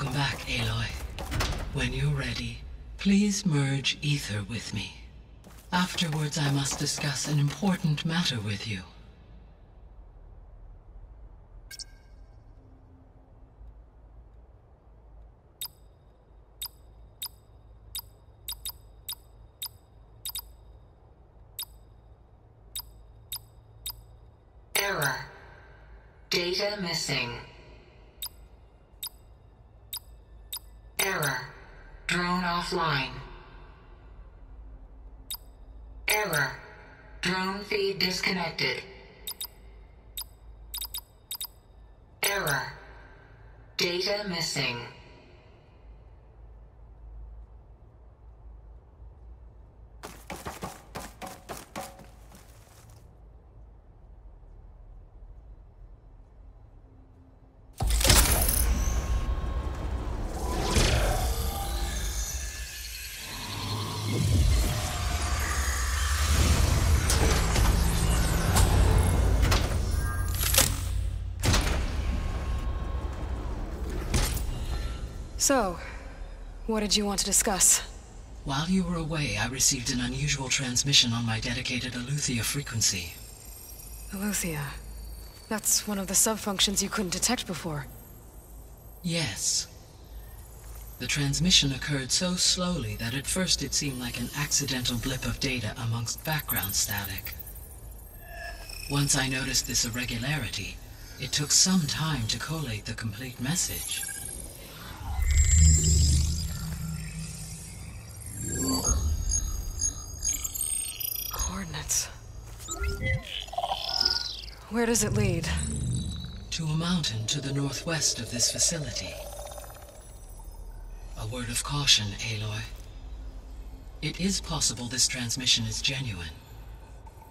Welcome back, Aloy. When you're ready, please merge ether with me. Afterwards, I must discuss an important matter with you. Error. Data missing. Error. Drone offline. Error. Drone feed disconnected. Error. Data missing. So, what did you want to discuss? While you were away, I received an unusual transmission on my dedicated ELEUTHIA frequency. ELEUTHIA. That's one of the sub-functions you couldn't detect before. Yes. The transmission occurred so slowly that at first it seemed like an accidental blip of data amongst background static. Once I noticed this irregularity, it took some time to collate the complete message. Coordinates. Where does it lead? To a mountain to the northwest of this facility. A word of caution, Aloy. It is possible this transmission is genuine.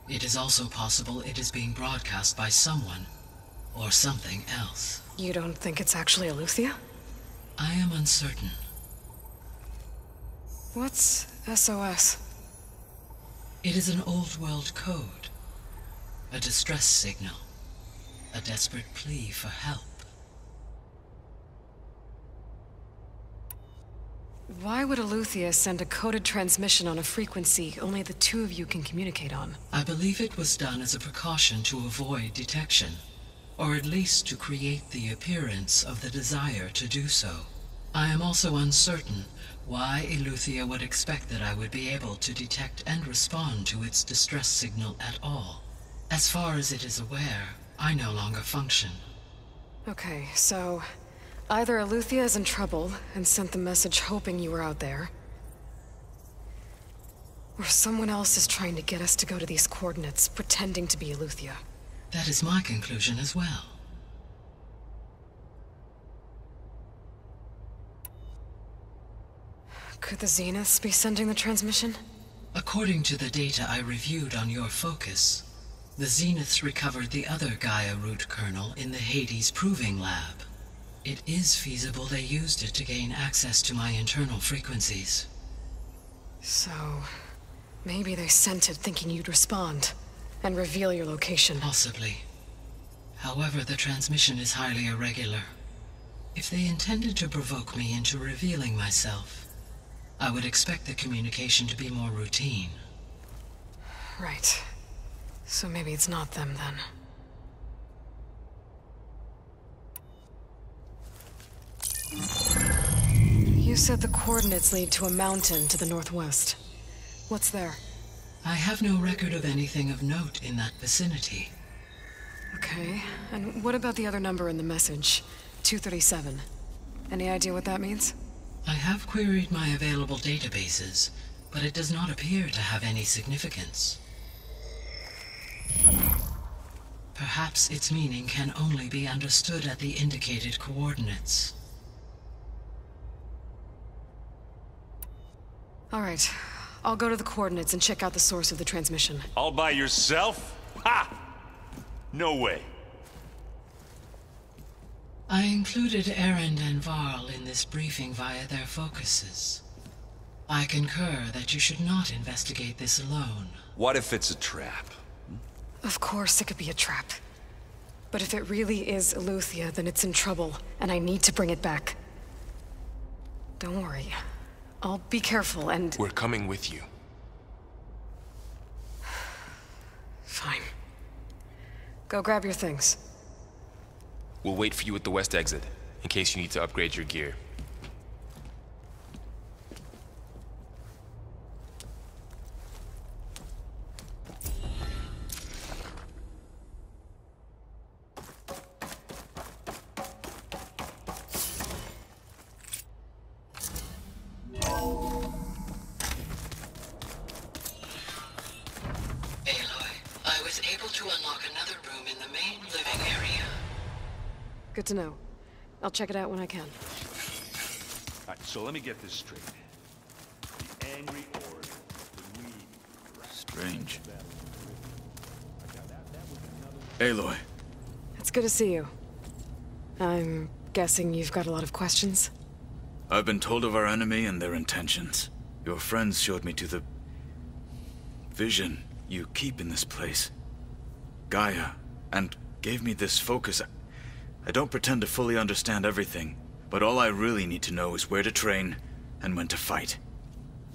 It is also possible it is being broadcast by someone or something else. You don't think it's actually ELEUTHIA? I am uncertain. What's SOS? It is an old-world code. A distress signal. A desperate plea for help. Why would ELEUTHIA send a coded transmission on a frequency only the two of you can communicate on? I believe it was done as a precaution to avoid detection, or at least to create the appearance of the desire to do so. I am also uncertain why ELEUTHIA would expect that I would be able to detect and respond to its distress signal at all. As far as it is aware, I no longer function. Okay, so either ELEUTHIA is in trouble and sent the message hoping you were out there, or someone else is trying to get us to go to these coordinates, pretending to be ELEUTHIA. That is my conclusion as well. Could the Zeniths be sending the transmission? According to the data I reviewed on your focus, the Zeniths recovered the other GAIA root kernel in the Hades Proving Lab. It is feasible they used it to gain access to my internal frequencies. So, maybe they sent it thinking you'd respond and reveal your location. Possibly. However, the transmission is highly irregular. If they intended to provoke me into revealing myself, I would expect the communication to be more routine. Right. So maybe it's not them then. You said the coordinates lead to a mountain to the northwest. What's there? I have no record of anything of note in that vicinity. Okay, and what about the other number in the message? 237. Any idea what that means? I have queried my available databases, but it does not appear to have any significance. Perhaps its meaning can only be understood at the indicated coordinates. All right, I'll go to the coordinates and check out the source of the transmission. All by yourself? Ha! No way. I included Erend and Varl in this briefing via their focuses. I concur that you should not investigate this alone. What if it's a trap? Of course it could be a trap. But if it really is ELEUTHIA, then it's in trouble, and I need to bring it back. Don't worry. I'll be careful and... We're coming with you. Fine. Go grab your things. We'll wait for you at the west exit, in case you need to upgrade your gear. Good to know. I'll check it out when I can. Alright, so let me get this straight. The angry Ord, the weed. Strange. Aloy. It's good to see you. I'm guessing you've got a lot of questions? I've been told of our enemy and their intentions. Your friends showed me to the... vision you keep in this place. GAIA, and gave me this focus. I don't pretend to fully understand everything, but all I really need to know is where to train and when to fight.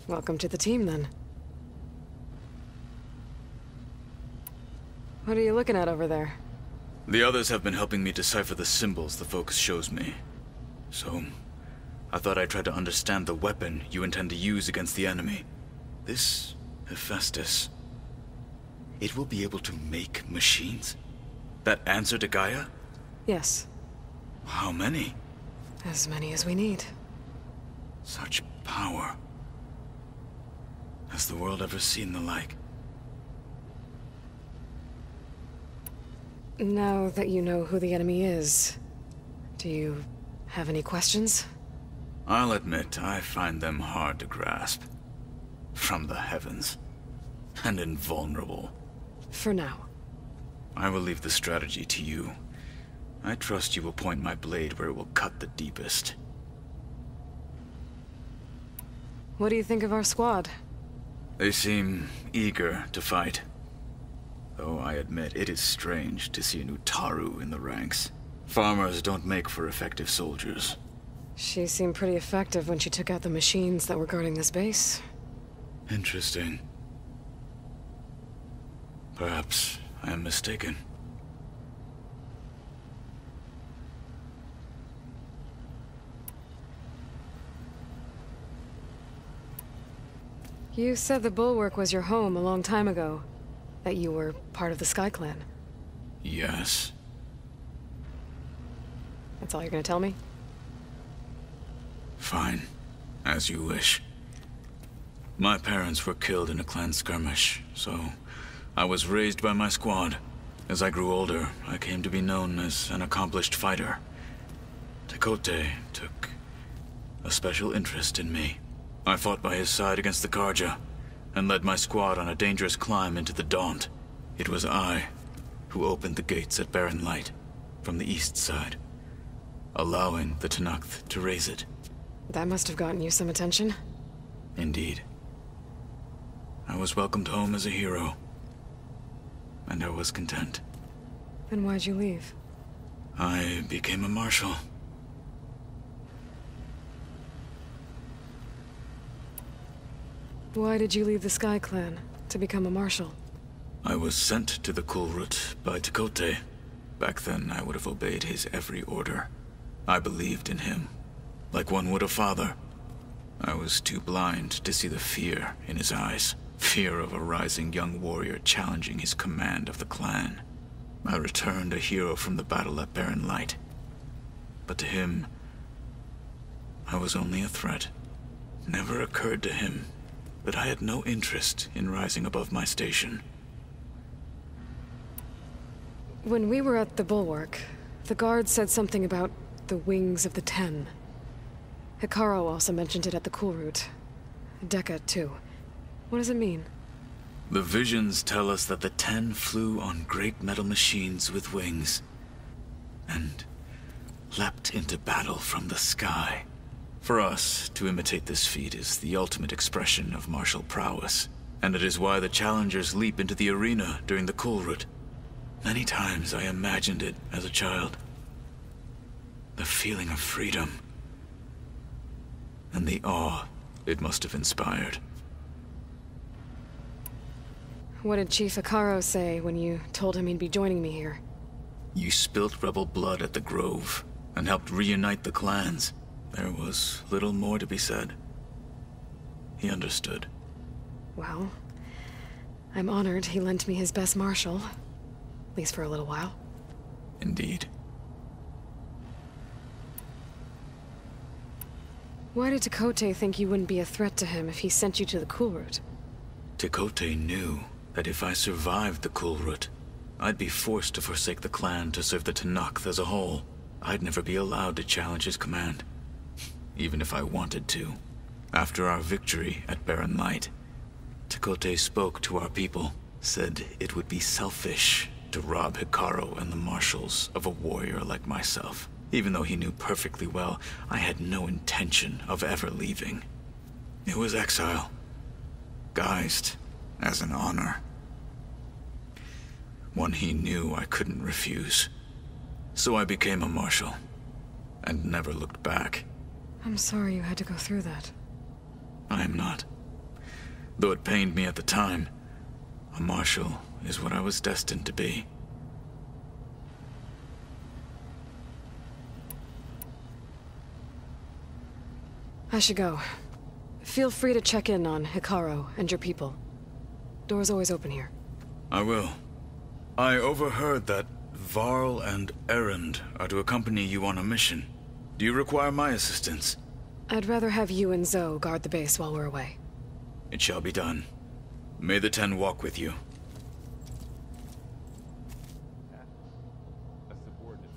Welcome to the team, then. What are you looking at over there? The others have been helping me decipher the symbols the focus shows me. So, I thought I'd try to understand the weapon you intend to use against the enemy. This Hephaestus, it will be able to make machines? That answer to GAIA? Yes. How many? As many as we need. Such power. Has the world ever seen the like? Now that you know who the enemy is, do you have any questions? I'll admit, I find them hard to grasp. From the heavens. And invulnerable. For now. I will leave the strategy to you. I trust you will point my blade where it will cut the deepest. What do you think of our squad? They seem eager to fight. Though I admit it is strange to see a new Taru in the ranks. Farmers don't make for effective soldiers. She seemed pretty effective when she took out the machines that were guarding this base. Interesting. Perhaps I am mistaken. You said the Bulwark was your home a long time ago. That you were part of the Sky Clan. Yes. That's all you're gonna tell me? Fine. As you wish. My parents were killed in a clan skirmish, so I was raised by my squad. As I grew older, I came to be known as an accomplished fighter. Tekote took a special interest in me. I fought by his side against the Karja, and led my squad on a dangerous climb into the Daunt. It was I who opened the gates at Barren Light, from the east side, allowing the Tenakth to raise it. That must have gotten you some attention. Indeed. I was welcomed home as a hero, and I was content. Then why'd you leave? I became a marshal. Why did you leave the Sky Clan to become a marshal? I was sent to the Kulrut by Tekote. Back then, I would have obeyed his every order. I believed in him, like one would a father. I was too blind to see the fear in his eyes. Fear of a rising young warrior challenging his command of the clan. I returned a hero from the battle at Barren Light. But to him, I was only a threat. Never occurred to him that I had no interest in rising above my station. When we were at the Bulwark, the guard said something about the Wings of the Ten. Hikaru also mentioned it at the Kulrut. Dekka, too. What does it mean? The visions tell us that the Ten flew on great metal machines with wings, and leapt into battle from the sky. For us, to imitate this feat is the ultimate expression of martial prowess, and it is why the challengers leap into the arena during the Kulrut. Many times I imagined it as a child. The feeling of freedom. and the awe it must have inspired. What did Chief Hekarro say when you told him he'd be joining me here? You spilt rebel blood at the Grove, and helped reunite the clans. There was little more to be said. He understood. Well, I'm honored he lent me his best marshal. At least for a little while. Indeed. Why did Tekotteh think you wouldn't be a threat to him if he sent you to the Kulrut? Tekotteh knew that if I survived the Kulrut, I'd be forced to forsake the clan to serve the Tenakth as a whole. I'd never be allowed to challenge his command, even if I wanted to. After our victory at Barren Light, Tekotteh spoke to our people, said it would be selfish to rob Hekarro and the marshals of a warrior like myself. Even though he knew perfectly well I had no intention of ever leaving. It was exile, guised as an honor. One he knew I couldn't refuse. So I became a marshal, and never looked back. I'm sorry you had to go through that. I am not. Though it pained me at the time, a marshal is what I was destined to be. I should go. Feel free to check in on Hekarro and your people. Door's always open here. I will. I overheard that Varl and Erend are to accompany you on a mission. Do you require my assistance? I'd rather have you and Zoe guard the base while we're away. It shall be done. May the Ten walk with you. A subordinate.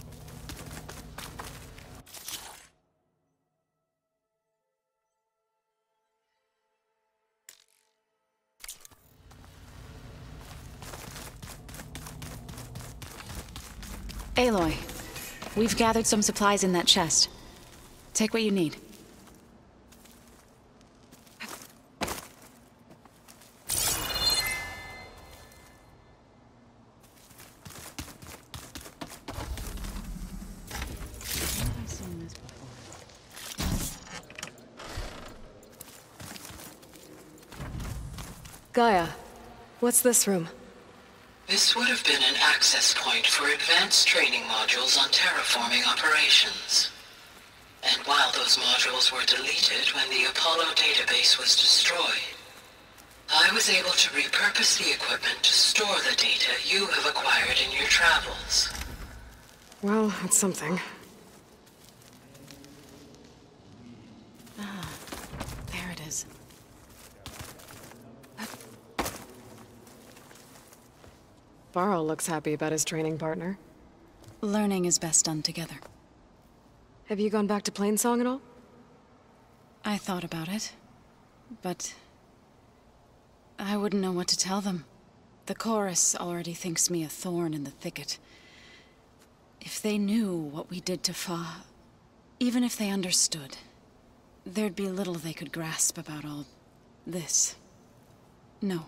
Aloy, we've gathered some supplies in that chest. Take what you need. GAIA, what's this room? This would have been an access point for advanced training modules on terraforming operations. And while those modules were deleted when the Apollo database was destroyed, I was able to repurpose the equipment to store the data you have acquired in your travels. Well, that's something. Ah, there it is. Varl looks happy about his training partner. Learning is best done together. Have you gone back to Plainsong at all? I thought about it, but I wouldn't know what to tell them. The chorus already thinks me a thorn in the thicket. If they knew what we did to Fa, even if they understood, there'd be little they could grasp about all this. No.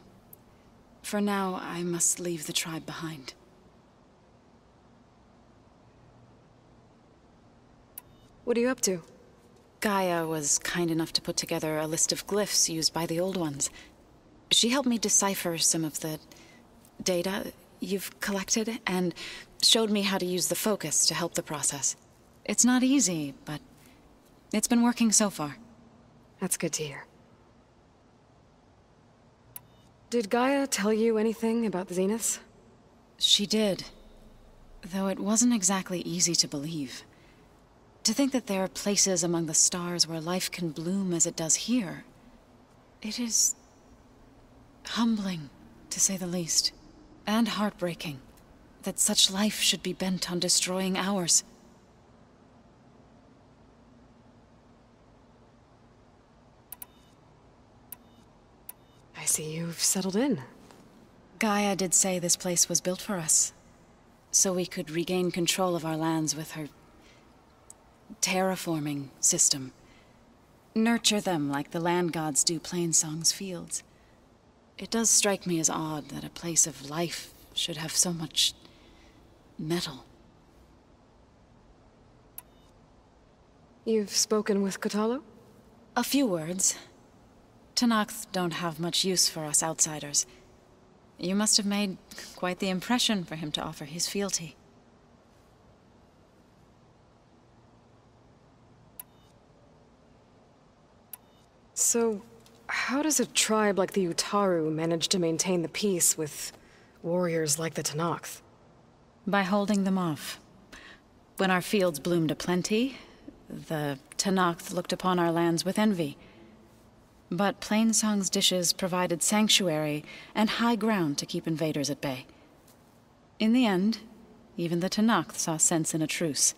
For now, I must leave the tribe behind. What are you up to? GAIA was kind enough to put together a list of glyphs used by the Old Ones. She helped me decipher some of the data you've collected, and showed me how to use the focus to help the process. It's not easy, but it's been working so far. That's good to hear. Did GAIA tell you anything about the Zeniths? She did, though it wasn't exactly easy to believe. To think that there are places among the stars where life can bloom as it does here, it is humbling, to say the least, and heartbreaking, that such life should be bent on destroying ours. I see you've settled in. GAIA did say this place was built for us, so we could regain control of our lands with her terraforming system. Nurture them like the land gods do Plainsong's fields. It does strike me as odd that a place of life should have so much metal. You've spoken with Kotallo? A few words. Tenakth don't have much use for us outsiders. You must have made quite the impression for him to offer his fealty. So, how does a tribe like the Utaru manage to maintain the peace with warriors like the Tenakth? By holding them off. When our fields bloomed aplenty, the Tenakth looked upon our lands with envy. But Plainsong's dishes provided sanctuary and high ground to keep invaders at bay. In the end, even the Tenakth saw sense in a truce.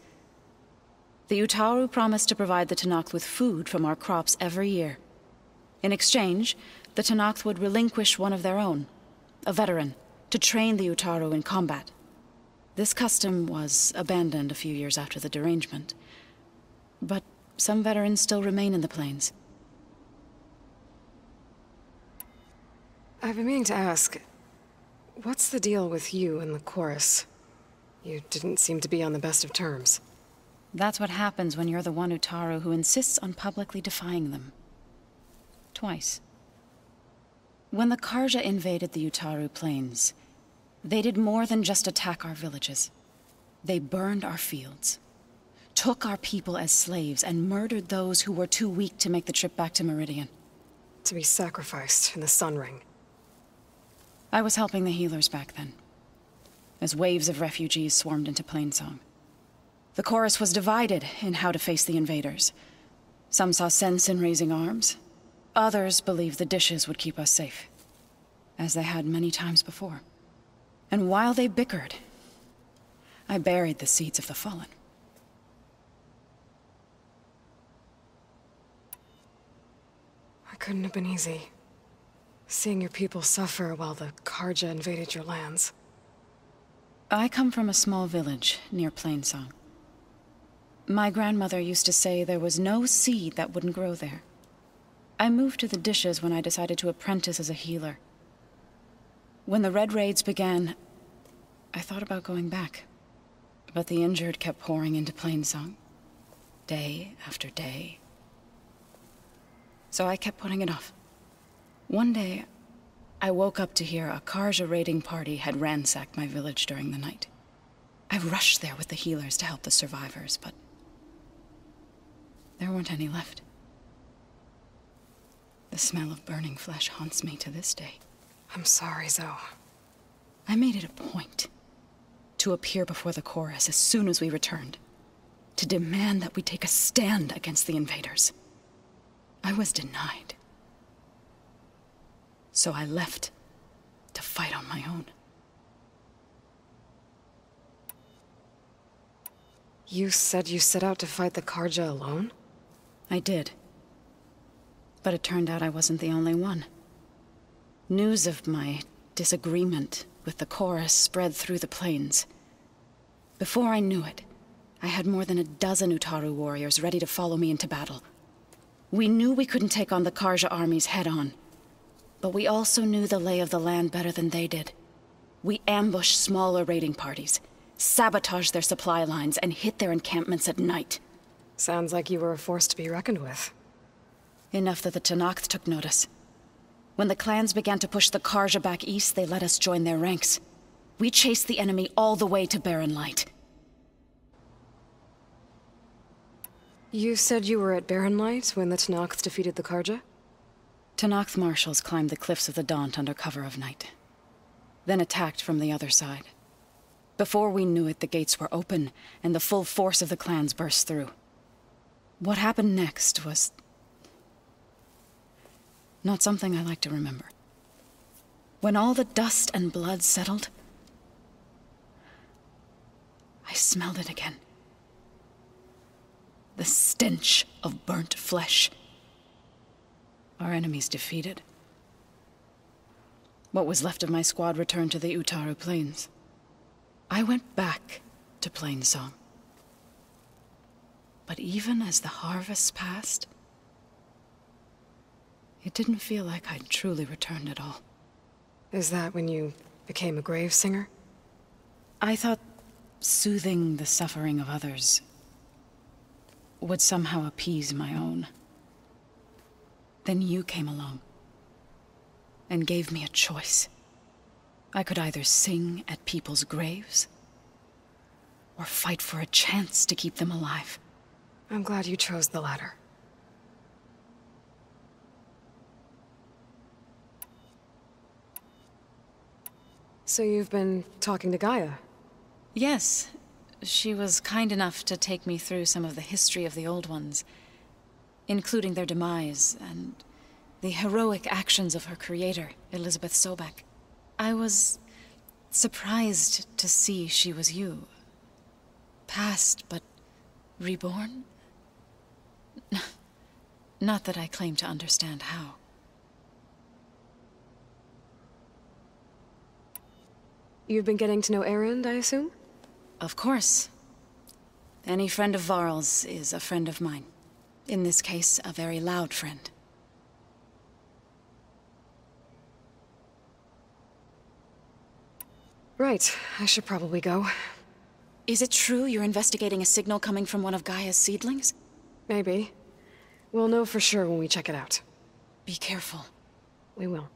The Utaru promised to provide the Tenakth with food from our crops every year. In exchange, the Tenakth would relinquish one of their own, a veteran, to train the Utaru in combat. This custom was abandoned a few years after the derangement. But some veterans still remain in the plains. I've been meaning to ask, what's the deal with you and the chorus? You didn't seem to be on the best of terms. That's what happens when you're the one Utaru who insists on publicly defying them. Twice. When the Karja invaded the Utaru plains, they did more than just attack our villages. They burned our fields, took our people as slaves, and murdered those who were too weak to make the trip back to Meridian. To be sacrificed in the Sun Ring. I was helping the healers back then, as waves of refugees swarmed into Plainsong. The chorus was divided in how to face the invaders. Some saw sense in raising arms. Others believed the dishes would keep us safe, as they had many times before. And while they bickered, I buried the seeds of the fallen. It couldn't have been easy. Seeing your people suffer while the Karja invaded your lands. I come from a small village near Plainsong. My grandmother used to say there was no seed that wouldn't grow there. I moved to the dishes when I decided to apprentice as a healer. When the Red Raids began, I thought about going back. But the injured kept pouring into Plainsong, day after day. So I kept putting it off. One day, I woke up to hear a Karja raiding party had ransacked my village during the night. I rushed there with the healers to help the survivors, but there weren't any left. The smell of burning flesh haunts me to this day. I'm sorry, Zoe. I made it a point to appear before the chorus as soon as we returned, to demand that we take a stand against the invaders. I was denied. So I left to fight on my own. You said you set out to fight the Karja alone? I did. But it turned out I wasn't the only one. News of my disagreement with the chorus spread through the plains. Before I knew it, I had more than a dozen Utaru warriors ready to follow me into battle. We knew we couldn't take on the Karja armies head-on, but we also knew the lay of the land better than they did. We ambushed smaller raiding parties, sabotaged their supply lines, and hit their encampments at night. Sounds like you were a force to be reckoned with. Enough that the Tenakth took notice. When the clans began to push the Karja back east, they let us join their ranks. We chased the enemy all the way to Barren Light. You said you were at Barren Light when the Tenakth defeated the Karja? Tenakth marshals climbed the cliffs of the Daunt under cover of night, then attacked from the other side. Before we knew it, the gates were open, and the full force of the clans burst through. What happened next was not something I like to remember. When all the dust and blood settled, I smelled it again. The stench of burnt flesh. Our enemies defeated. What was left of my squad returned to the Utaru Plains. I went back to Plainsong. But even as the harvest passed, it didn't feel like I'd truly returned at all. Is that when you became a grave singer? I thought soothing the suffering of others would somehow appease my own. Then you came along and gave me a choice. I could either sing at people's graves or fight for a chance to keep them alive. I'm glad you chose the latter. So you've been talking to Gaia? Yes. She was kind enough to take me through some of the history of the Old Ones, including their demise and the heroic actions of her creator, Elizabeth Sobek. I was surprised to see she was you. Past, but reborn? Not that I claim to understand how. You've been getting to know Erend, I assume? Of course. Any friend of Varl's is a friend of mine. In this case, a very loud friend. Right, I should probably go. Is it true you're investigating a signal coming from one of Gaia's seedlings? Maybe. We'll know for sure when we check it out. Be careful. We will.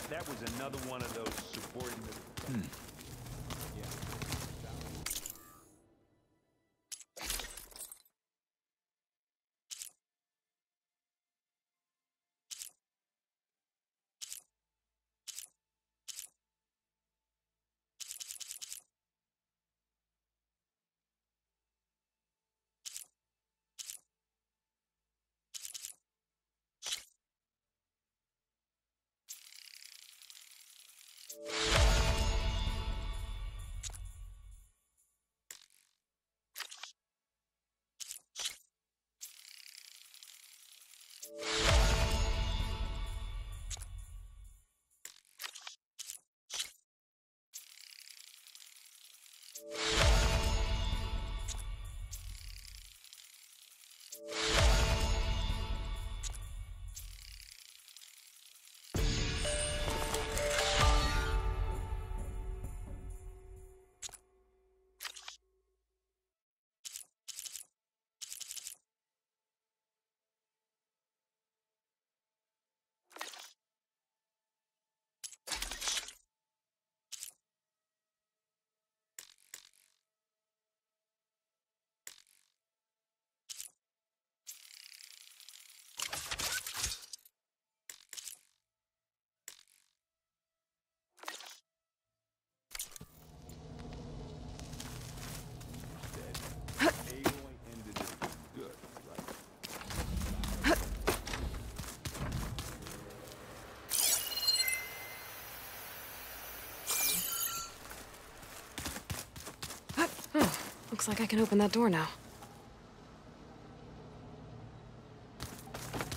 That was another one of those subordinate... Looks like I can open that door now.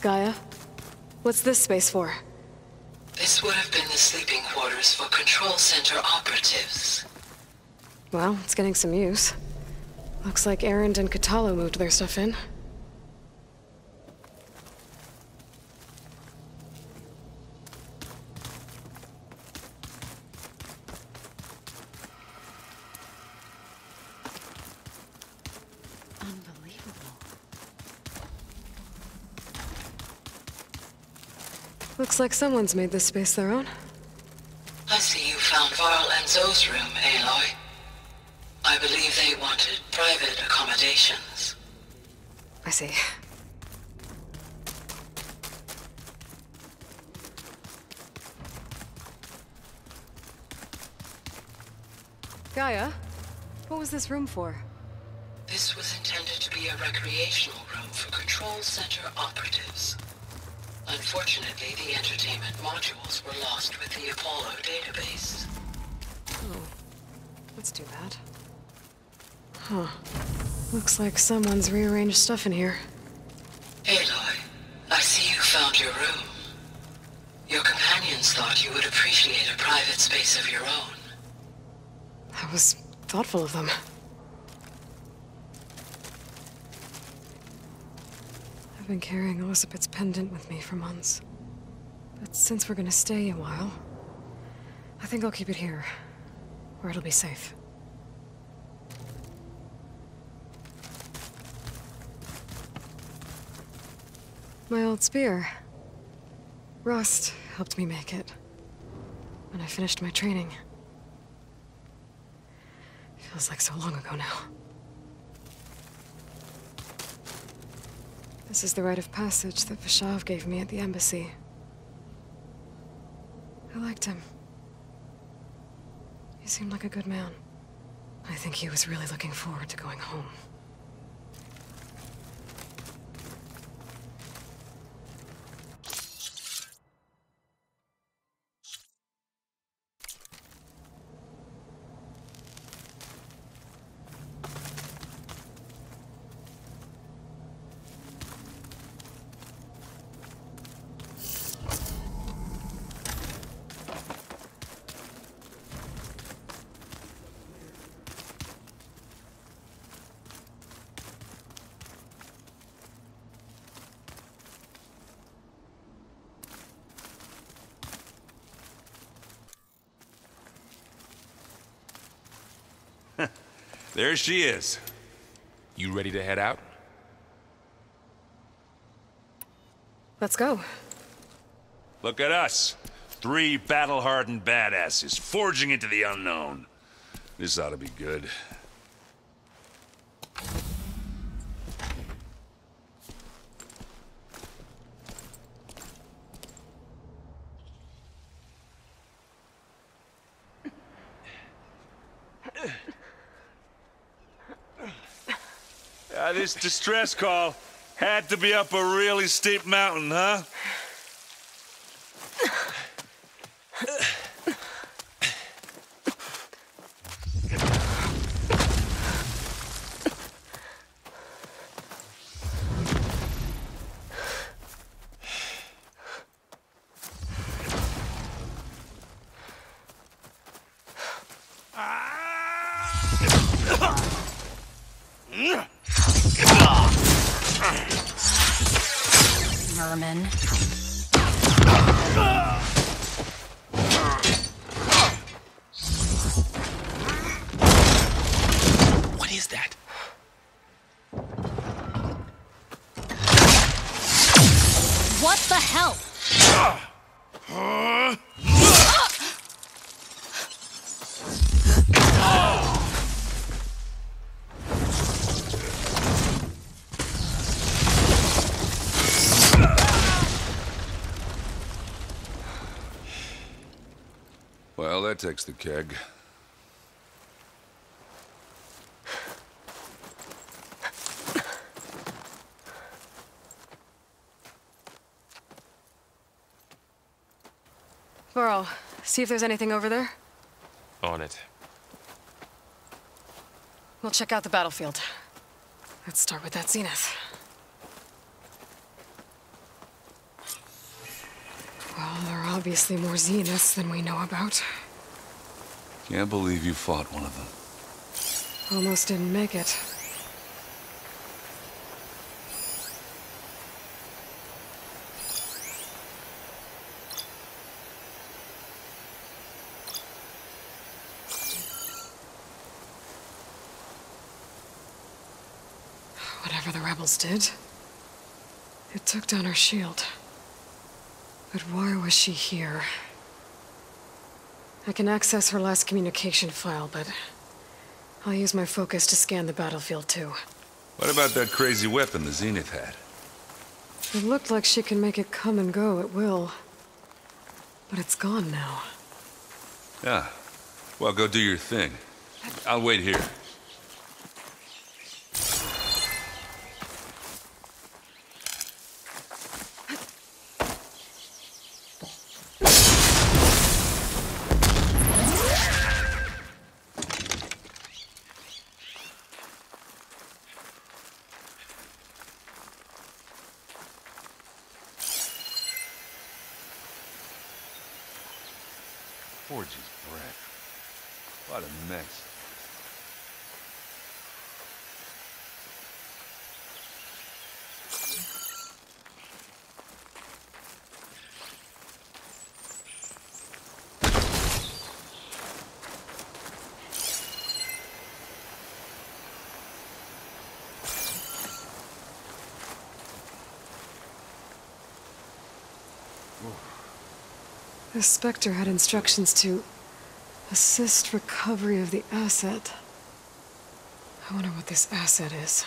Gaia? What's this space for? This would have been the sleeping quarters for Control Center operatives. Well, it's getting some use. Looks like Erend and Varl moved their stuff in. Looks like someone's made this space their own. I see you found Varl and Zoe's room, Aloy. I believe they wanted private accommodations. I see. Gaia, what was this room for? This was intended to be a recreational room for Control Center operatives. Unfortunately, the entertainment modules were lost with the Apollo database. Oh, that's too bad. Huh. Looks like someone's rearranged stuff in here. Aloy, I see you found your room. Your companions thought you would appreciate a private space of your own. That was thoughtful of them. I've been carrying Elizabeth's pendant with me for months. But since we're gonna stay a while, I think I'll keep it here, where it'll be safe. My old spear. Rust helped me make it when I finished my training. Feels like so long ago now. This is the rite of passage that Vashav gave me at the embassy. I liked him. He seemed like a good man. I think he was really looking forward to going home. There she is. You ready to head out? Let's go. Look at us. 3 battle-hardened badasses forging into the unknown. This ought to be good. This distress call had to be up a really steep mountain, huh? Merman. What is that? What the hell? Well, that takes the keg. Varl, see if there's anything over there. On it. We'll check out the battlefield. Let's start with that zenith. Well, there are obviously more zeniths than we know about. Can't believe you fought one of them. Almost didn't make it. Whatever the rebels did, it took down her shield. But why was she here? I can access her last communication file, but I'll use my focus to scan the battlefield too. What about that crazy weapon the Zenith had? It looked like she can make it come and go at will. But it's gone now. Yeah. Well, go do your thing. I'll wait here. Forge's breath. What a mess. The Spectre had instructions to assist recovery of the asset. I wonder what this asset is.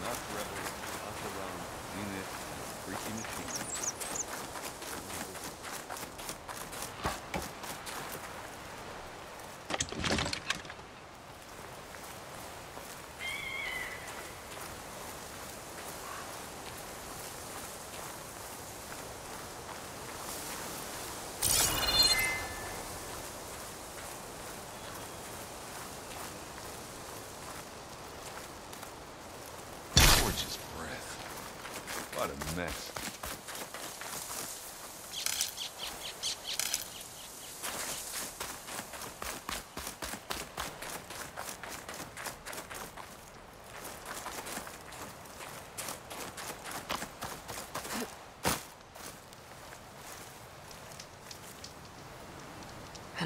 Not rebels, up around Zenith, freaky machine. Forge's breath. What a mess.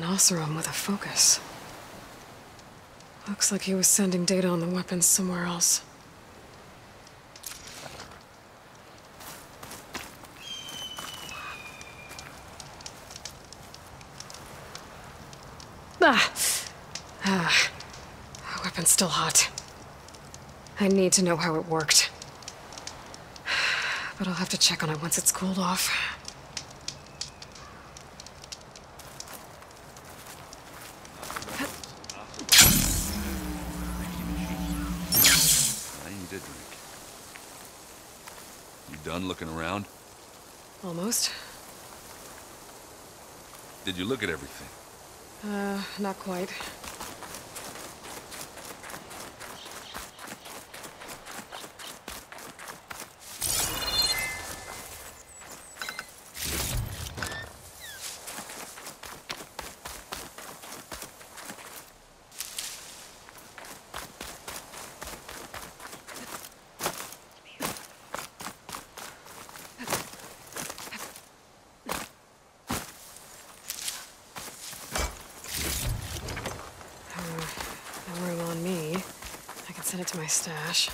An Oseram with a focus. Looks like he was sending data on the weapons somewhere else. The weapon's still hot. I need to know how it worked. But I'll have to check on it once it's cooled off. I need a drink. You done looking around? Almost. Did you look at everything? Not quite. No room on me. I can send it to my stash.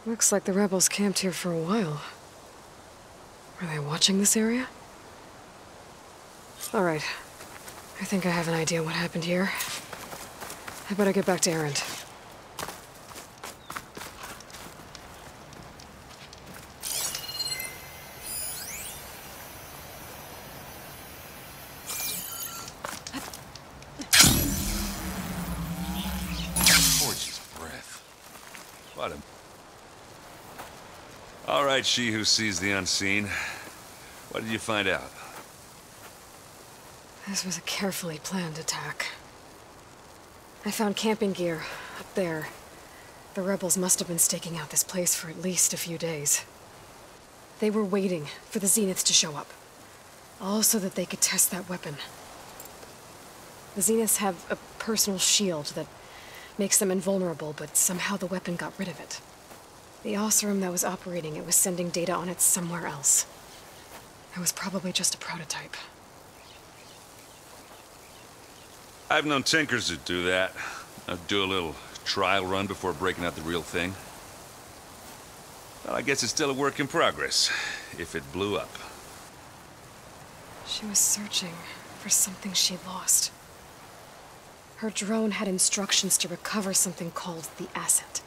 Looks like the rebels camped here for a while. Were they watching this area? All right. I think I have an idea what happened here. I better get back to Erend. Gorgeous breath. What a... All right, she who sees the unseen. What did you find out? This was a carefully planned attack. I found camping gear up there. The rebels must have been staking out this place for at least a few days. They were waiting for the Zeniths to show up. All so that they could test that weapon. The Zeniths have a personal shield that makes them invulnerable, but somehow the weapon got rid of it. The Oseram that was operating it was sending data on it somewhere else. It was probably just a prototype. I've known tinkers that do that. I'd do a little trial run before breaking out the real thing. Well, I guess it's still a work in progress, if it blew up. She was searching for something she lost. Her drone had instructions to recover something called the asset.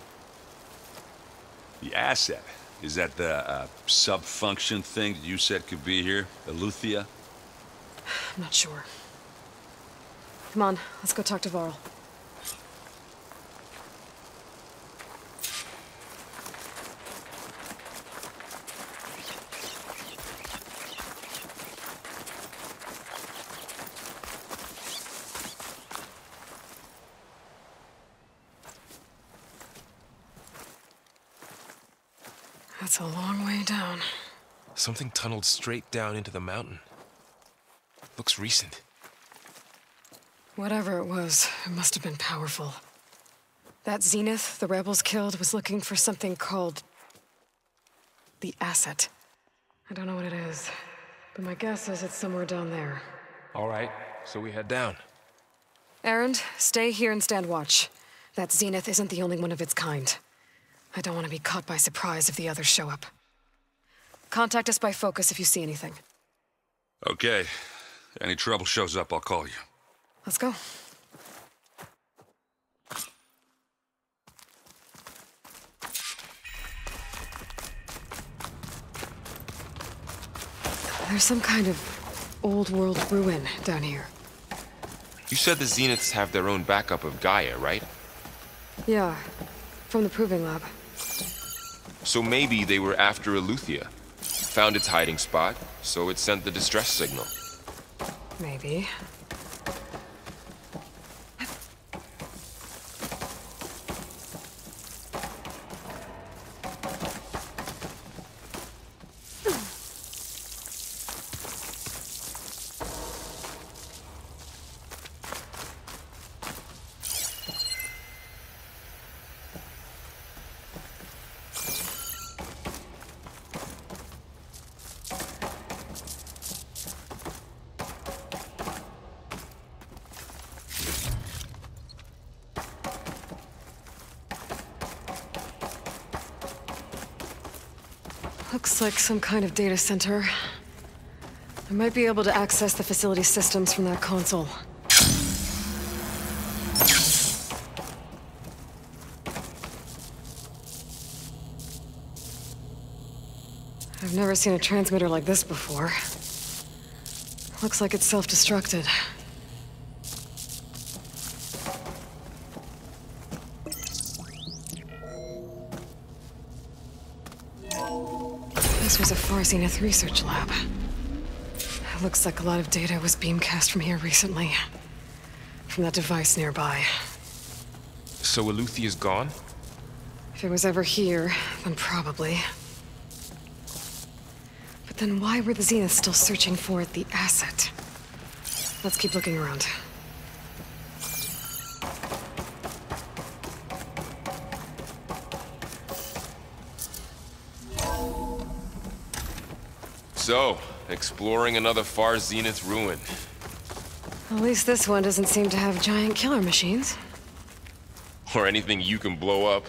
The asset? Is that the sub-function thing that you said could be here? ELEUTHIA? I'm not sure. Come on, let's go talk to Varl. That's a long way down. Something tunneled straight down into the mountain. Looks recent. Whatever it was, it must have been powerful. That Zenith the rebels killed was looking for something called... the asset. I don't know what it is, but my guess is it's somewhere down there. All right, so we head down. Erend, stay here and stand watch. That Zenith isn't the only one of its kind. I don't want to be caught by surprise if the others show up. Contact us by focus if you see anything. Okay. Any trouble shows up, I'll call you. Let's go. There's some kind of old world ruin down here. You said the Zeniths have their own backup of GAIA, right? Yeah, from the proving lab. So maybe they were after ELEUTHIA. Found its hiding spot, so it sent the distress signal. Maybe. Looks like some kind of data center. I might be able to access the facility systems from that console. I've never seen a transmitter like this before. Looks like it's self-destructed. This was a Far Zenith research lab. Looks like a lot of data was beamcast from here recently. From that device nearby. So ELEUTHIA's gone? If it was ever here, then probably. But then why were the Zeniths still searching for the asset? Let's keep looking around. So, exploring another Far Zenith ruin. At least this one doesn't seem to have giant killer machines. Or anything you can blow up.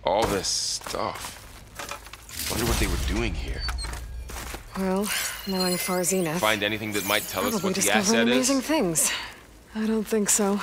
All this stuff. Wonder what they were doing here. Well, knowing Far Zenith, Find anything that might tell us probably what the discovering asset is? amazing things. I don't think so.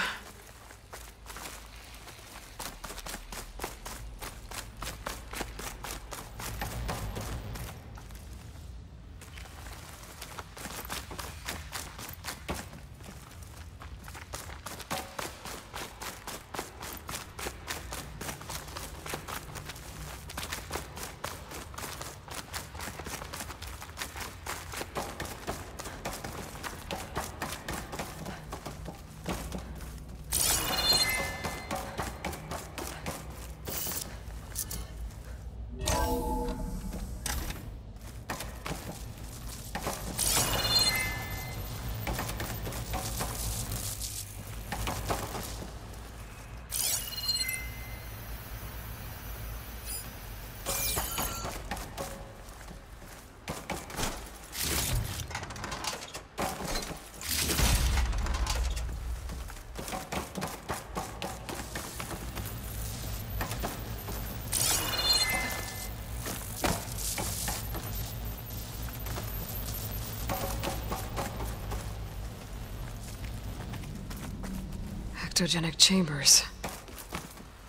ectogenic chambers.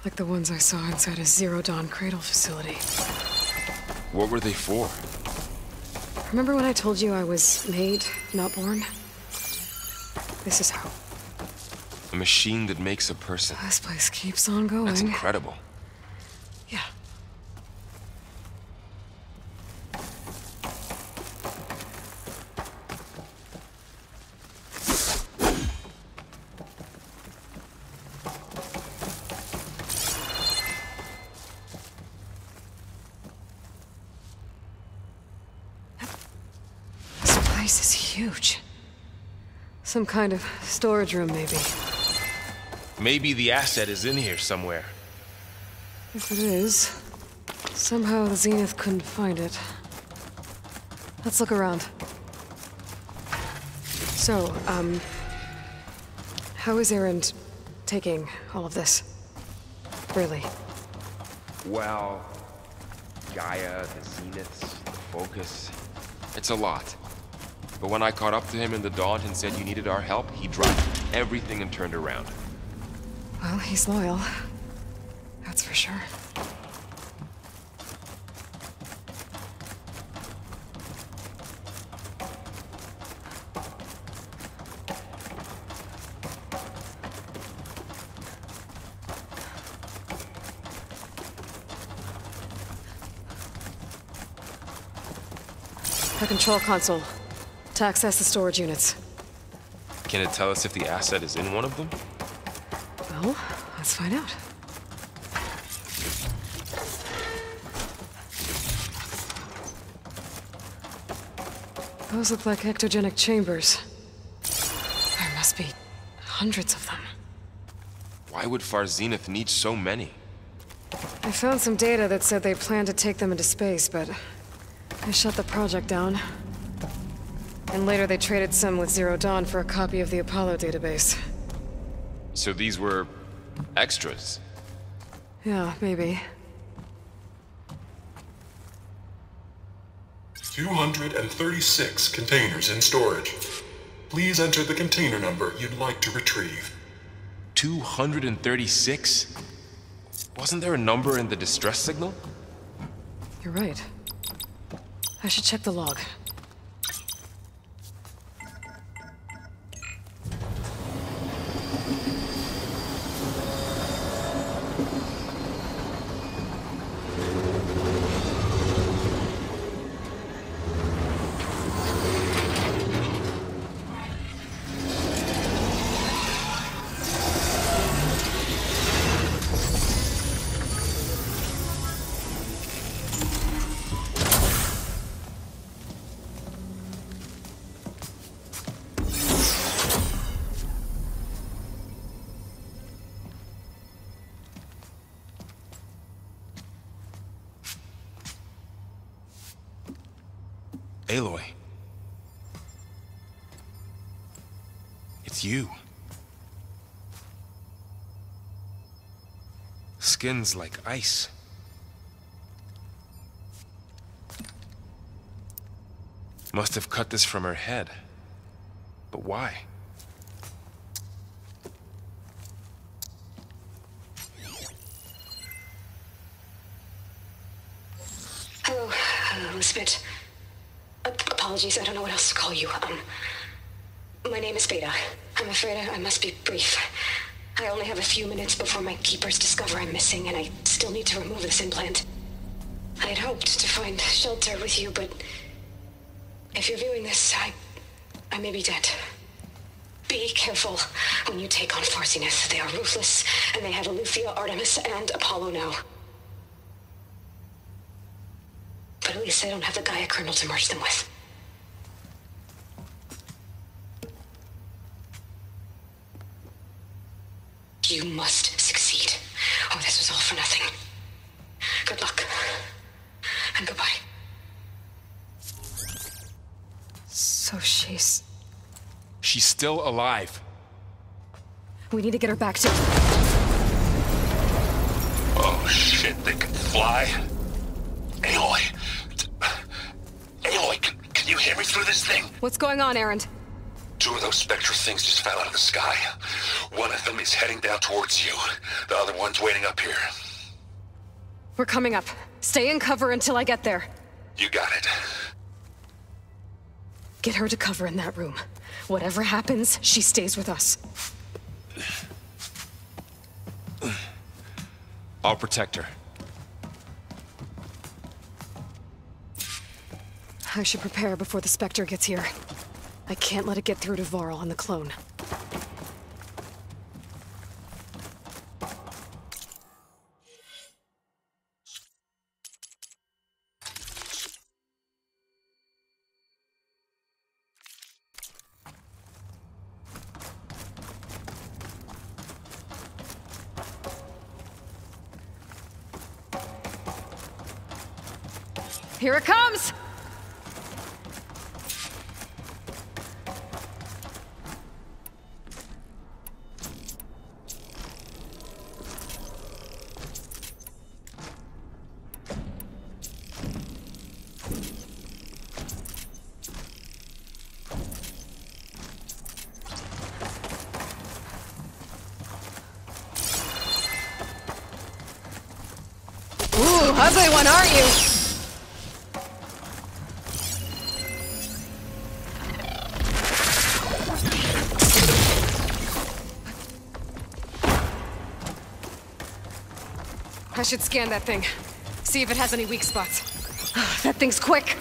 Like the ones I saw inside a Zero Dawn Cradle facility. What were they for? Remember when I told you I was made, not born? This is how. A machine that makes a person. This place keeps on going. That's incredible. Yeah. This place is huge. Some kind of storage room, maybe. Maybe the asset is in here somewhere. If it is, somehow the Zenith couldn't find it. Let's look around. So, how is Erend taking all of this? Really? Well, GAIA, the Zeniths, the Focus. It's a lot. But when I caught up to him in the dawn and said you needed our help, he dropped everything and turned around. Well, he's loyal. That's for sure. The control console. To access the storage units. Can it tell us if the asset is in one of them? Well, let's find out. Those look like ectogenic chambers. There must be hundreds of them. Why would Far Zenith need so many? I found some data that said they planned to take them into space, but they shut the project down. And later they traded some with Zero Dawn for a copy of the Apollo database. So these were extras? Yeah, maybe. 236 containers in storage. Please enter the container number you'd like to retrieve. 236? Wasn't there a number in the distress signal? You're right. I should check the log. Aloy. It's you. Skin's like ice. Must have cut this from her head. But why? Hello, Elizabeth. Apologies, I don't know what else to call you. My name is Beta. I'm afraid I must be brief. I only have a few minutes before my keepers discover I'm missing, and I still need to remove this implant. I had hoped to find shelter with you, but if you're viewing this, I may be dead. Be careful when you take on Far Zenith. They are ruthless, and they have ELEUTHIA, Artemis, and Apollo now. But at least I don't have the GAIA kernel to merge them with. You must succeed, or this was all for nothing. Good luck, and goodbye. So she's still alive. We need to get her back to... Oh shit, they can fly? Aloy! Aloy, can you hear me through this thing? What's going on, Erend? Two of those spectral things just fell out of the sky. One of them is heading down towards you. The other one's waiting up here. We're coming up. Stay in cover until I get there. You got it. Get her to cover in that room. Whatever happens, she stays with us. I'll protect her. I should prepare before the Spectre gets here. I can't let it get through to Varl and the clone. Here it comes! Ooh, ugly one, aren't you? I should scan that thing. See if it has any weak spots. That thing's quick.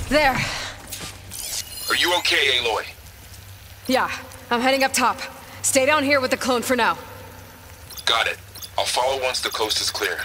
There. Are you okay, Aloy? Yeah, I'm heading up top. Stay down here with the clone for now. Got it. I'll follow once the coast is clear.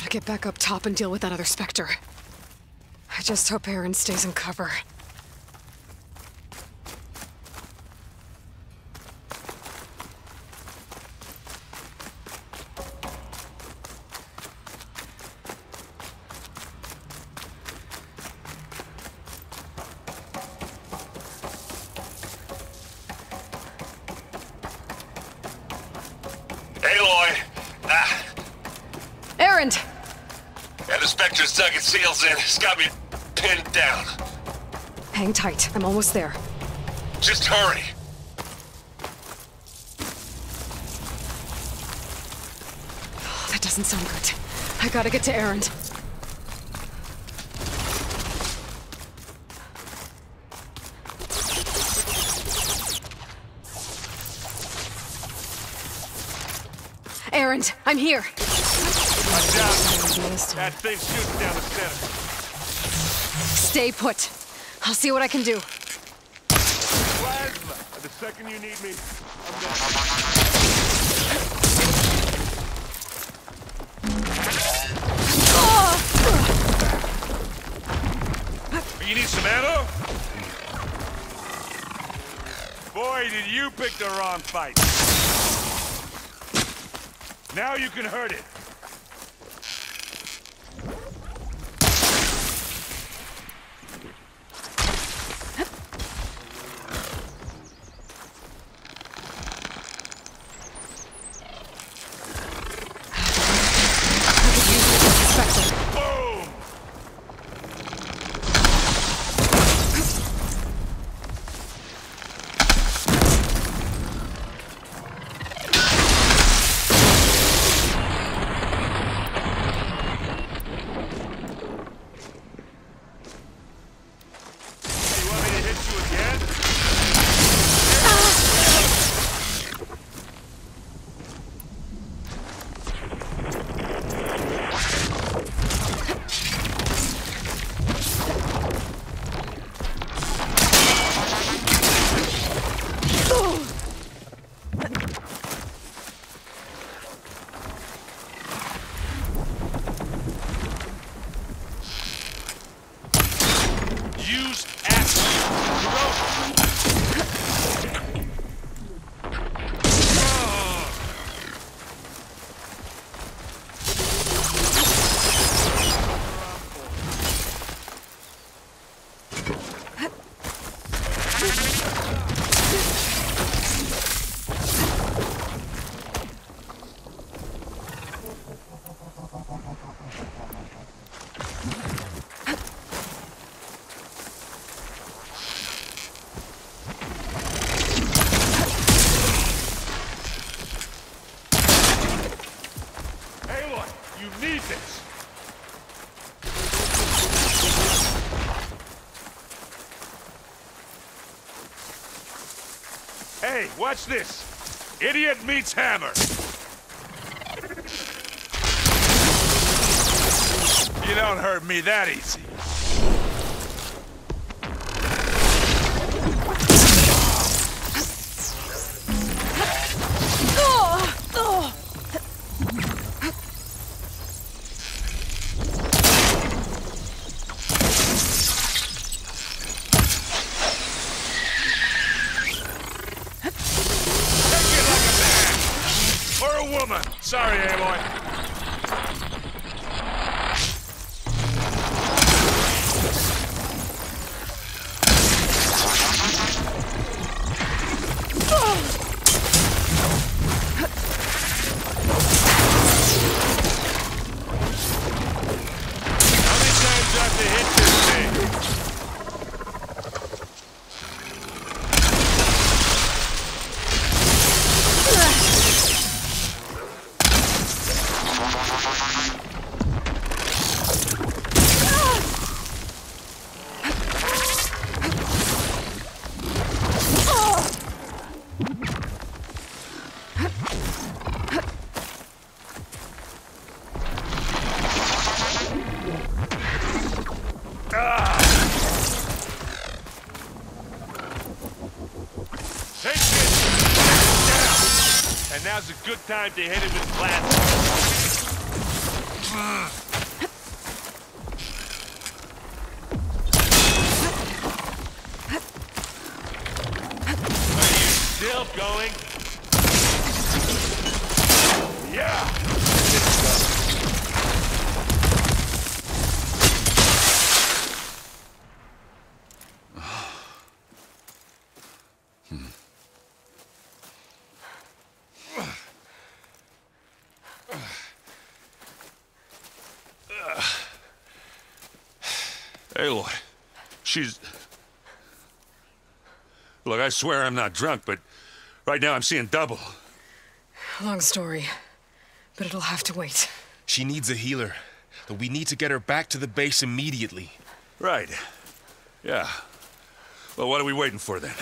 Get back up top and deal with that other Spectre. I just hope Erend stays in cover. Aloy! Erend! Yeah, the Spectre's dug its heels in. It's got me pinned down. Hang tight. I'm almost there. Just hurry. Oh, that doesn't sound good. I gotta get to Erend. Erend, I'm here. Watch out. That thing's shooting down the center. Stay put. I'll see what I can do. Plasma. The second you need me, I'm there. You need some ammo? Boy, did you pick the wrong fight. Now you can hurt it. Hey, watch this. Idiot meets hammer. You don't hurt me that easy. coming. Sorry, Aloy. How many times do I have to hit this thing? Now's a good time to hit it with plasma. Are you still going? Yeah! Aloy, she's... Look, I swear I'm not drunk, but right now I'm seeing double. Long story, but it'll have to wait. She needs a healer. We need to get her back to the base immediately. Right. Yeah. Well, what are we waiting for then?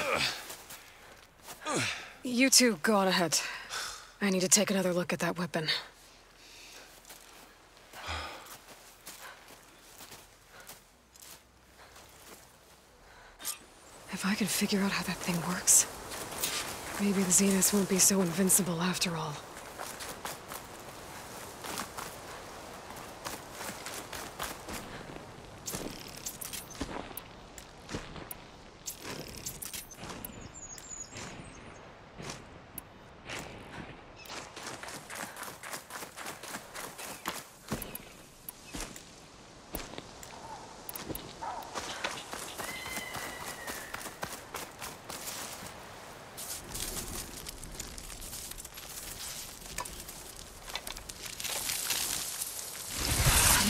You two go on ahead. I need to take another look at that weapon. If I can figure out how that thing works, maybe the Zeniths won't be so invincible after all.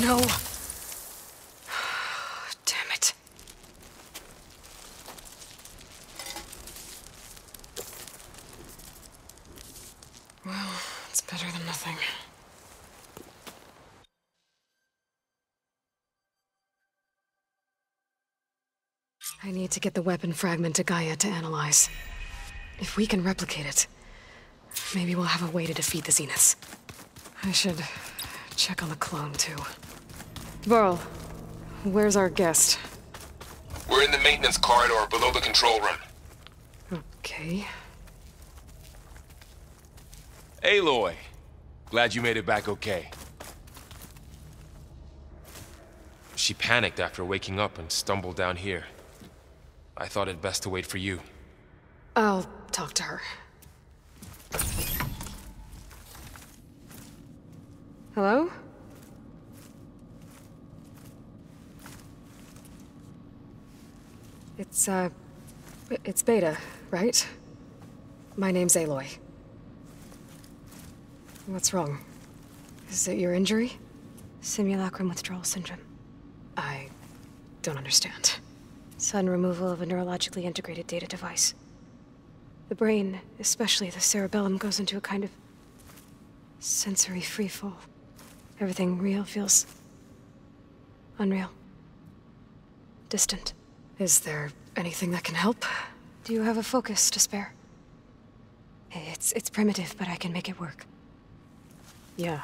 No. Damn it. Well, it's better than nothing. I need to get the weapon fragment to Gaia to analyze. If we can replicate it, maybe we'll have a way to defeat the Zeniths. I should check on the clone, too. Varl, where's our guest? We're in the maintenance corridor below the control room. Okay. Aloy, glad you made it back okay. She panicked after waking up and stumbled down here. I thought it best to wait for you. I'll talk to her. Hello? It's Beta, right? My name's Aloy. What's wrong? Is it your injury? Simulacrum withdrawal syndrome. I don't understand. Sudden removal of a neurologically integrated data device. The brain, especially the cerebellum, goes into a kind of sensory freefall. Everything real feels unreal. Distant. Is there anything that can help? Do you have a focus to spare? It's primitive, but I can make it work. Yeah.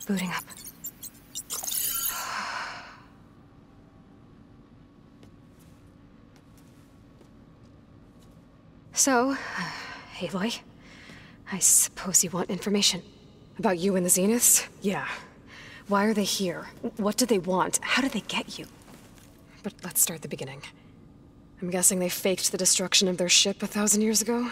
Booting up. So, Aloy, I suppose you want information. About you and the Zeniths? Yeah. Why are they here? What do they want? How did they get you? but let's start the beginning. I'm guessing they faked the destruction of their ship 1,000 years ago?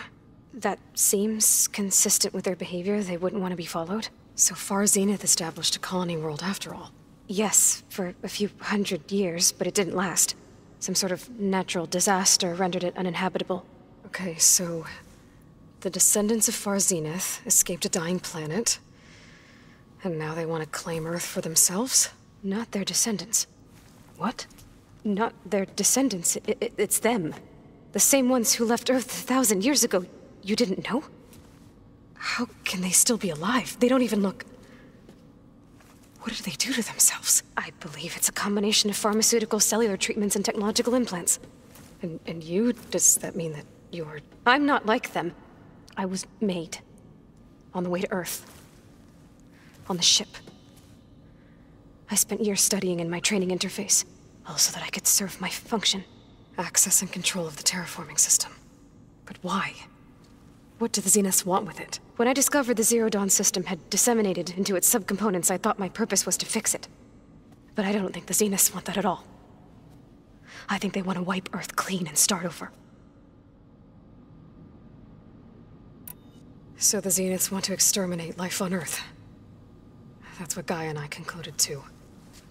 That seems consistent with their behavior. They wouldn't want to be followed. So far, Zenith established a colony world after all. Yes, for a few hundred years, but it didn't last. Some sort of natural disaster rendered it uninhabitable. Okay, so the descendants of Far Zenith escaped a dying planet, and now they want to claim Earth for themselves? Not their descendants. What? Not their descendants. It's them. The same ones who left Earth 1,000 years ago. You didn't know? How can they still be alive? They don't even look... What did they do to themselves? I believe it's a combination of pharmaceutical, cellular treatments, and technological implants. And you? Does that mean that you're... I'm not like them. I was made. On the way to Earth. On the ship. I spent years studying in my training interface, all so that I could serve my function. Access and control of the terraforming system. But why? What do the Zeniths want with it? When I discovered the Zero Dawn system had disseminated into its subcomponents, I thought my purpose was to fix it. But I don't think the Zeniths want that at all. I think they want to wipe Earth clean and start over. So the Zeniths want to exterminate life on Earth. That's what GAIA and I concluded too.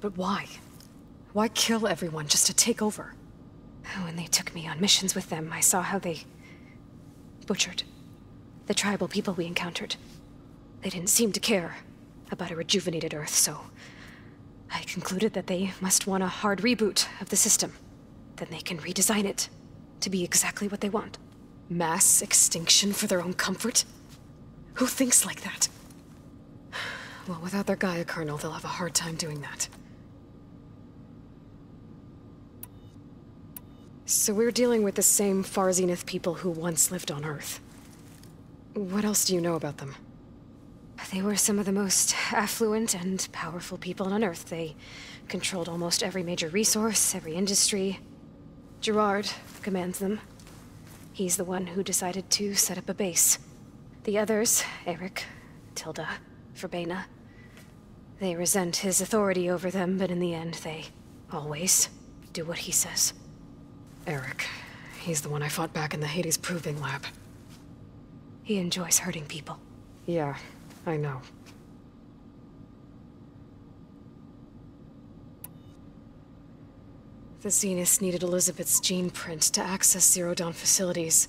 But why? Why kill everyone just to take over? When they took me on missions with them, I saw how they... butchered the tribal people we encountered. They didn't seem to care about a rejuvenated Earth, so I concluded that they must want a hard reboot of the system. Then they can redesign it to be exactly what they want. Mass extinction for their own comfort? Who thinks like that? Well, without their Gaia kernel, they'll have a hard time doing that. So we're dealing with the same Far Zenith people who once lived on Earth. What else do you know about them? They were some of the most affluent and powerful people on Earth. They controlled almost every major resource, every industry. Gerard commands them. He's the one who decided to set up a base. The others, Eric, Tilda, Verbena, they resent his authority over them, but in the end, they always do what he says. Eric. He's the one I fought back in the Hades Proving Lab. He enjoys hurting people. Yeah, I know. The Zeniths needed Elizabeth's gene print to access Zero Dawn facilities.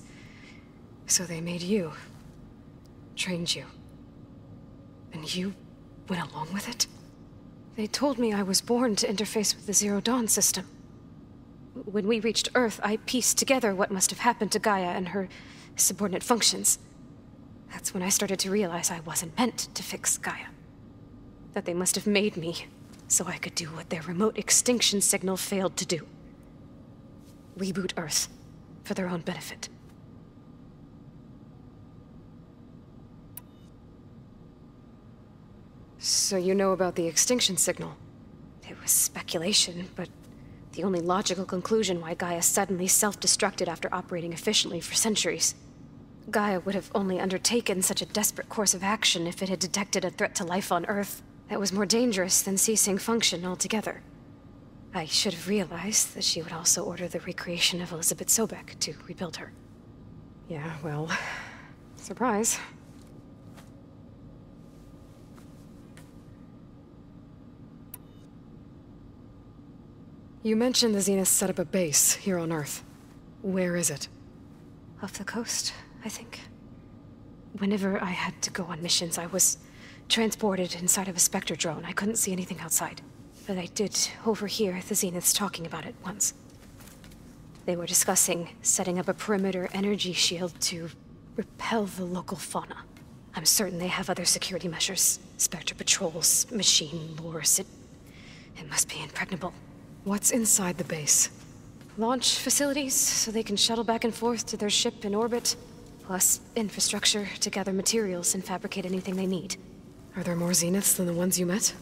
So they made you. Trained you. And you went along with it? They told me I was born to interface with the Zero Dawn system. When we reached Earth, I pieced together what must have happened to Gaia and her subordinate functions. That's when I started to realize I wasn't meant to fix Gaia. That they must have made me so I could do what their remote extinction signal failed to do. Reboot Earth for their own benefit. So you know about the extinction signal? It was speculation, but the only logical conclusion why Gaia suddenly self-destructed after operating efficiently for centuries. Gaia would have only undertaken such a desperate course of action if it had detected a threat to life on Earth that was more dangerous than ceasing function altogether. I should have realized that she would also order the recreation of Elizabeth Sobek to rebuild her. Yeah, well, surprise. You mentioned the Zeniths set up a base here on Earth. Where is it? Off the coast, I think. Whenever I had to go on missions, I was transported inside of a Spectre drone. I couldn't see anything outside. But I did overhear the Zeniths talking about it once. They were discussing setting up a perimeter energy shield to repel the local fauna. I'm certain they have other security measures. Spectre patrols, machine lures. It must be impregnable. What's inside the base? Launch facilities, so they can shuttle back and forth to their ship in orbit. Plus infrastructure to gather materials and fabricate anything they need. Are there more Zeniths than the ones you met?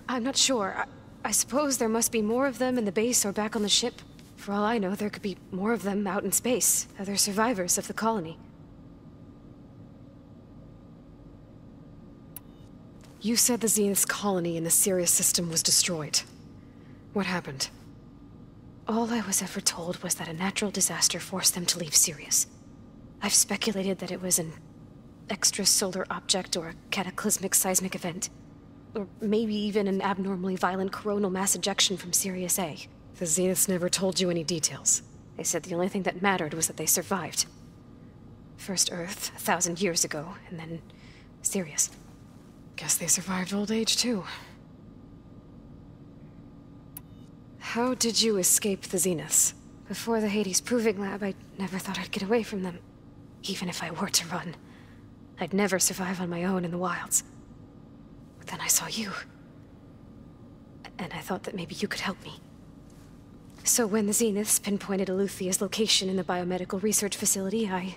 I'm not sure. I suppose there must be more of them in the base or back on the ship. For all I know, there could be more of them out in space, other survivors of the colony. You said the Zenith's colony in the Sirius system was destroyed. What happened? All I was ever told was that a natural disaster forced them to leave Sirius. I've speculated that it was an extrasolar object or a cataclysmic seismic event. Or maybe even an abnormally violent coronal mass ejection from Sirius A. The Zeniths never told you any details. They said the only thing that mattered was that they survived. First Earth, 1,000 years ago, and then Sirius. Guess they survived old age, too. How did you escape the Zeniths? Before the Hades Proving Lab, I never thought I'd get away from them. Even if I were to run. I'd never survive on my own in the wilds. But then I saw you. And I thought that maybe you could help me. So when the Zeniths pinpointed ELEUTHIA's location in the biomedical research facility, I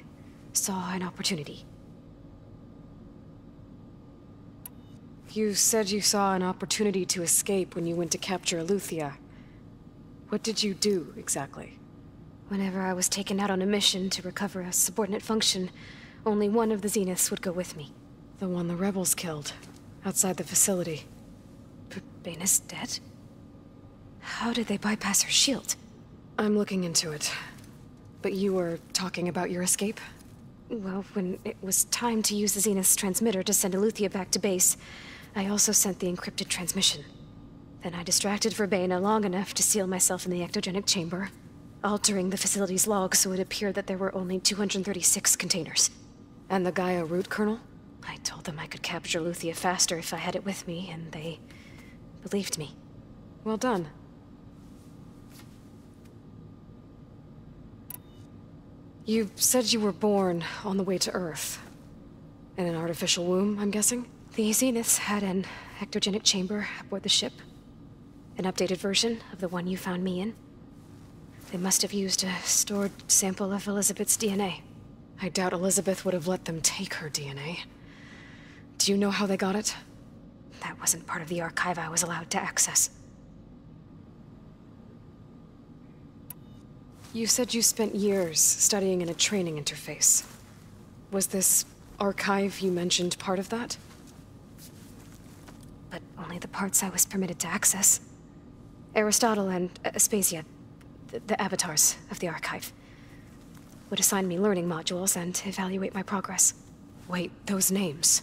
saw an opportunity. You said you saw an opportunity to escape when you went to capture ELEUTHIA. What did you do, exactly? Whenever I was taken out on a mission to recover a subordinate function, only one of the Zeniths would go with me. The one the rebels killed, outside the facility. Baina's dead? How did they bypass her shield? I'm looking into it. But you were talking about your escape? Well, when it was time to use the Zenith's transmitter to send ELEUTHIA back to base, I also sent the encrypted transmission. Then I distracted Baina long enough to seal myself in the ectogenic chamber, altering the facility's log so it appeared that there were only 236 containers. And the GAIA root kernel? I told them I could capture ELEUTHIA faster if I had it with me, and they believed me. Well done. You said you were born on the way to Earth. In an artificial womb, I'm guessing? The Zeniths had an ectogenic chamber aboard the ship. An updated version of the one you found me in. They must have used a stored sample of Elizabeth's DNA. I doubt Elizabeth would have let them take her DNA. Do you know how they got it? That wasn't part of the archive I was allowed to access. You said you spent years studying in a training interface. Was this archive you mentioned part of that? But only the parts I was permitted to access. Aristotle and Aspasia, the avatars of the archive, would assign me learning modules and evaluate my progress. Wait, those names.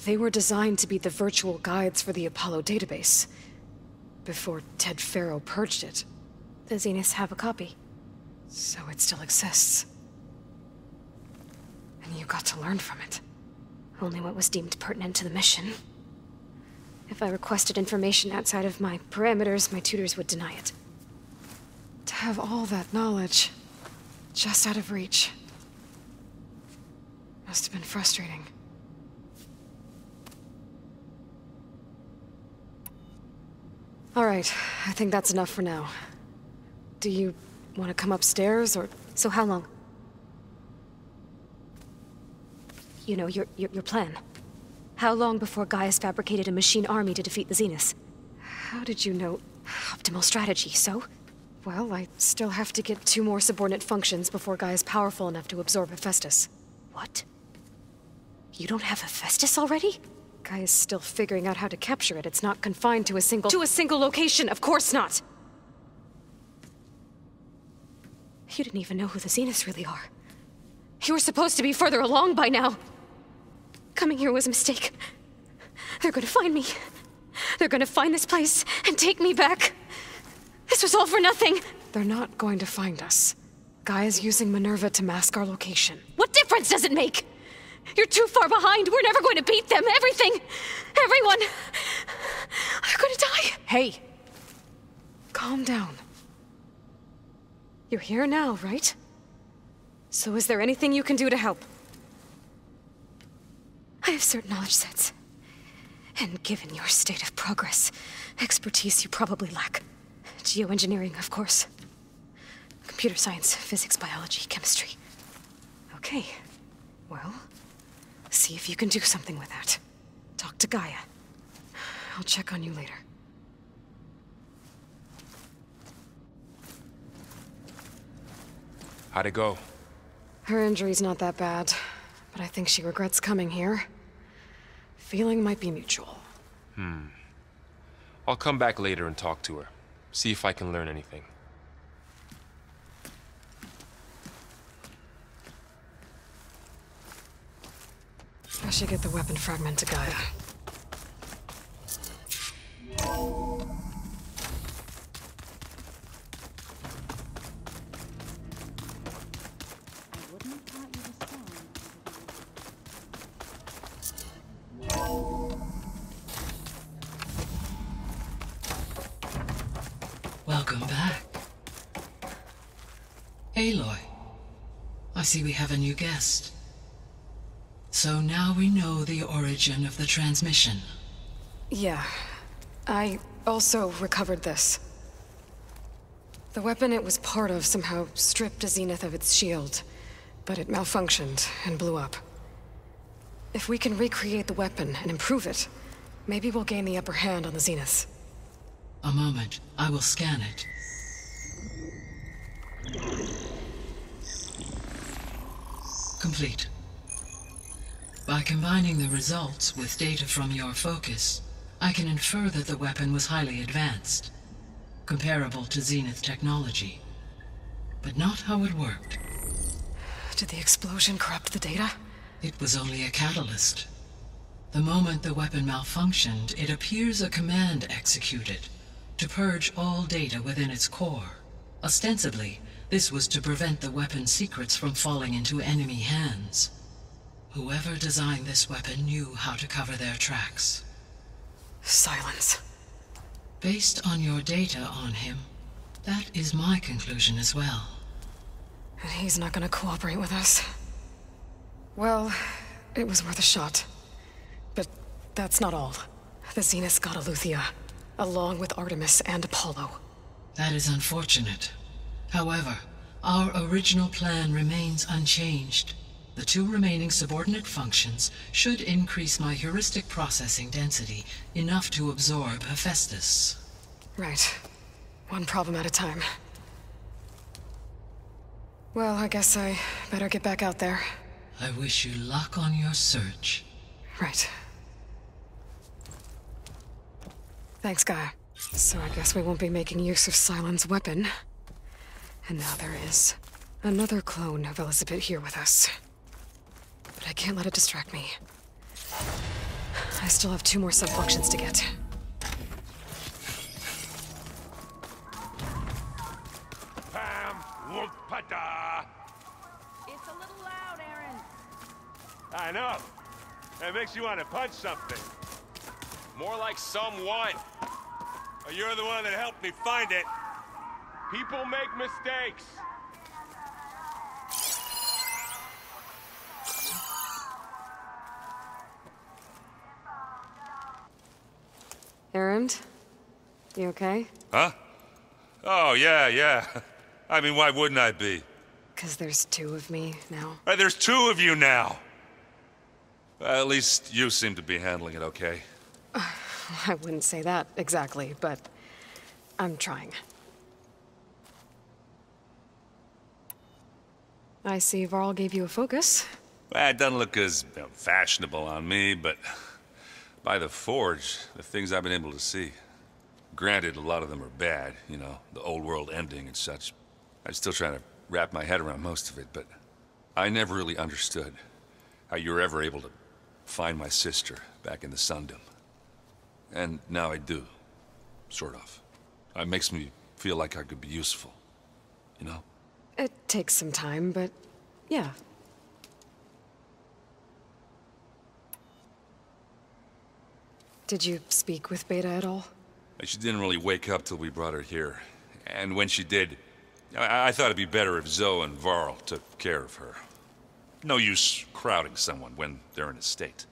They were designed to be the virtual guides for the Apollo database. Before Ted Faro purged it. The Zeniths have a copy. So it still exists. And you got to learn from it. Only what was deemed pertinent to the mission. If I requested information outside of my parameters, my tutors would deny it. To have all that knowledge, just out of reach. Must have been frustrating. All right, I think that's enough for now. Do you want to come upstairs, or... So how long? You know, your plan. How long before Gaia's fabricated a machine army to defeat the Zeniths? How did you know? Optimal strategy, so? Well, I still have to get 2 more subordinate functions before Gaia's powerful enough to absorb Hephaestus. What? You don't have Hephaestus already? Gaia's still figuring out how to capture it. It's not confined to a single location, of course not! You didn't even know who the Zeniths really are. You were supposed to be further along by now. Coming here was a mistake. They're gonna find me. They're gonna find this place and take me back. This was all for nothing. They're not going to find us. Gaia's using Minerva to mask our location. What difference does it make? You're too far behind. We're never going to beat them. Everything. Everyone. They're gonna die. Hey. Calm down. You're here now, right? So is there anything you can do to help? I have certain knowledge sets. And given your state of progress, expertise you probably lack. Geoengineering, of course. Computer science, physics, biology, chemistry. Okay. Well, see if you can do something with that. Talk to Gaia. I'll check on you later. How'd it go? Her injury's not that bad, but I think she regrets coming here. Feeling might be mutual. I'll come back later and talk to her. See if I can learn anything. should get the weapon fragment to Gaia. Welcome back. Aloy, I see we have a new guest. So now we know the origin of the transmission. Yeah. I also recovered this. The weapon it was part of somehow stripped a Zenith of its shield, but it malfunctioned and blew up. If we can recreate the weapon and improve it, maybe we'll gain the upper hand on the Zeniths. A moment, I will scan it. Complete. By combining the results with data from your focus, I can infer that the weapon was highly advanced, comparable to Zenith technology, but not how it worked. Did the explosion corrupt the data? It was only a catalyst. The moment the weapon malfunctioned, it appears a command executed to purge all data within its core. Ostensibly, this was to prevent the weapon's secrets from falling into enemy hands. Whoever designed this weapon knew how to cover their tracks. Silence. Based on your data on him, that is my conclusion as well. And he's not gonna cooperate with us. Well, it was worth a shot. But that's not all. The Zeniths got ELEUTHIA, along with Artemis and Apollo. That is unfortunate. However, our original plan remains unchanged. The two remaining subordinate functions should increase my heuristic processing density enough to absorb Hephaestus. Right. One problem at a time. Well, I guess I better get back out there. I wish you luck on your search. Right. Thanks, Gaia. So I guess we won't be making use of Sylens' weapon. And now there is another clone of Elizabeth here with us. But I can't let it distract me. I still have 2 more sub-functions to get. Pam, whoop-pada. It's a little loud, Erend. I know. That makes you want to punch something. More like someone. You're the one that helped me find it. People make mistakes. Erend? You okay? Huh? Oh, yeah. I mean, why wouldn't I be? 'Cause there's 2 of me now. There's 2 of you now. At least you seem to be handling it okay. I wouldn't say that exactly, but I'm trying. I see Varl gave you a focus. Well, it doesn't look as fashionable on me, but by the Forge, the things I've been able to see. Granted, a lot of them are bad, you know, the old world ending and such. I'm still trying to wrap my head around most of it, but I never really understood how you were ever able to find my sister back in the Sundom. And now I do, sort of. It makes me feel like I could be useful, you know? It takes some time, but yeah. Did you speak with Beta at all? She didn't really wake up till we brought her here. And when she did, I thought it'd be better if Zoe and Varl took care of her. No use crowding someone when they're in a state.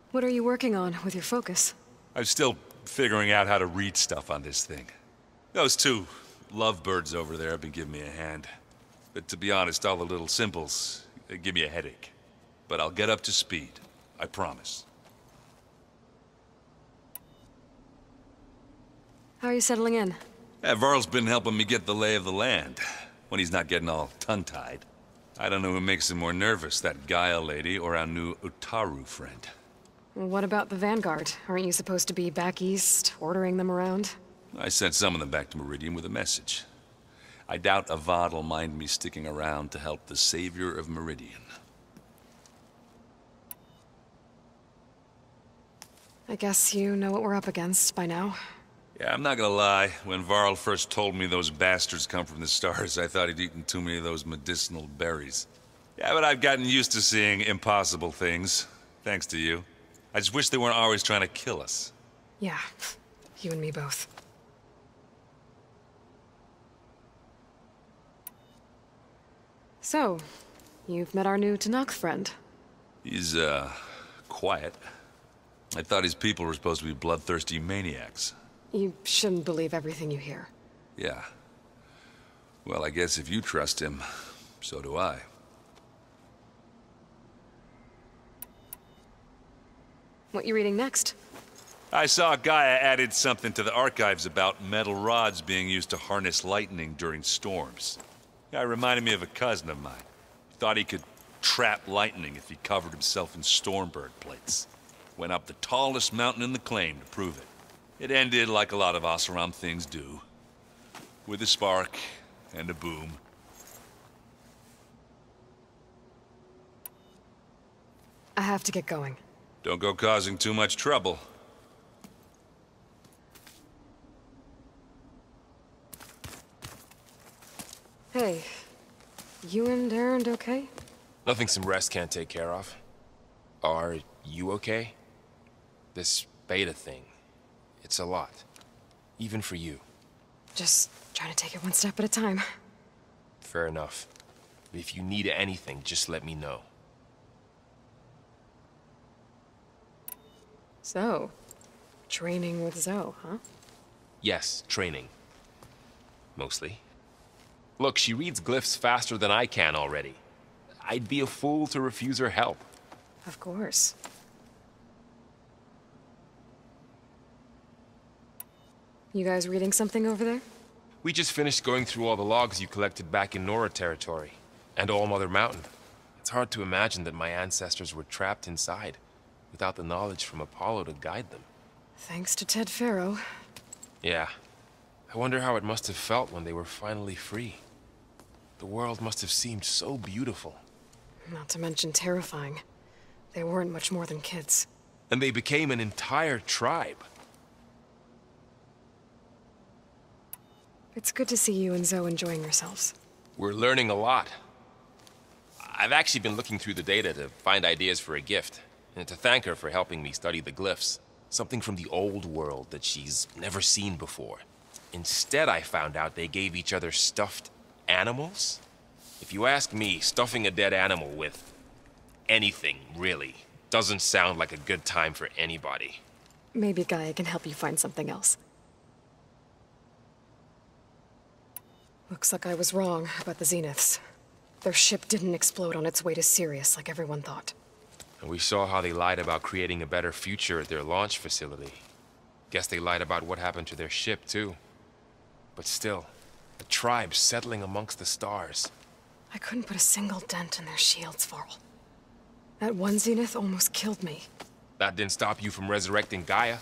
What are you working on with your focus? I'm still figuring out how to read stuff on this thing. Those 2 lovebirds over there have been giving me a hand. But to be honest, all the little symbols, they give me a headache. But I'll get up to speed. I promise. How are you settling in? Varl's been helping me get the lay of the land, when he's not getting all tongue-tied. I don't know who makes him more nervous, that Gaia lady or our new Utaru friend. What about the Vanguard? Aren't you supposed to be back east, ordering them around? I sent some of them back to Meridian with a message. I doubt Avad'll mind me sticking around to help the savior of Meridian. I guess you know what we're up against by now. Yeah, I'm not gonna lie. When Varl first told me those bastards come from the stars, I thought he'd eaten too many of those medicinal berries. Yeah, but I've gotten used to seeing impossible things, thanks to you. I just wish they weren't always trying to kill us. Yeah, you and me both. So, you've met our new Tanakh friend. He's, quiet. I thought his people were supposed to be bloodthirsty maniacs. You shouldn't believe everything you hear. Yeah. Well, I guess if you trust him, so do I. What you reading next? I saw GAIA added something to the archives about metal rods being used to harness lightning during storms. Guy reminded me of a cousin of mine. Thought he could trap lightning if he covered himself in Stormbird plates. Went up the tallest mountain in the claim to prove it. It ended like a lot of Oseram things do. With a spark and a boom. I have to get going. Don't go causing too much trouble. Hey, you and Erend okay? Nothing some rest can't take care of. Are you okay? This beta thing, it's a lot. Even for you. Just trying to take it one step at a time. Fair enough. If you need anything, just let me know. So, training with Zoe, huh? Yes, training. Mostly. Look, she reads glyphs faster than I can already. I'd be a fool to refuse her help. Of course. You guys reading something over there? We just finished going through all the logs you collected back in Nora territory, and All Mother Mountain. It's hard to imagine that my ancestors were trapped inside, without the knowledge from Apollo to guide them. Thanks to Ted Faro. Yeah. I wonder how it must have felt when they were finally free. The world must have seemed so beautiful. Not to mention terrifying. They weren't much more than kids. And they became an entire tribe. It's good to see you and Zoe enjoying yourselves. We're learning a lot. I've actually been looking through the data to find ideas for a gift, and to thank her for helping me study the glyphs. Something from the old world that she's never seen before. Instead, I found out they gave each other stuffed animals? If you ask me, stuffing a dead animal with anything, really, doesn't sound like a good time for anybody. Maybe Gaia can help you find something else. Looks like I was wrong about the Zeniths. Their ship didn't explode on its way to Sirius like everyone thought. And we saw how they lied about creating a better future at their launch facility. Guess they lied about what happened to their ship, too. But still, a tribe settling amongst the stars. I couldn't put a single dent in their shields, Varl. That one Zenith almost killed me. That didn't stop you from resurrecting Gaia.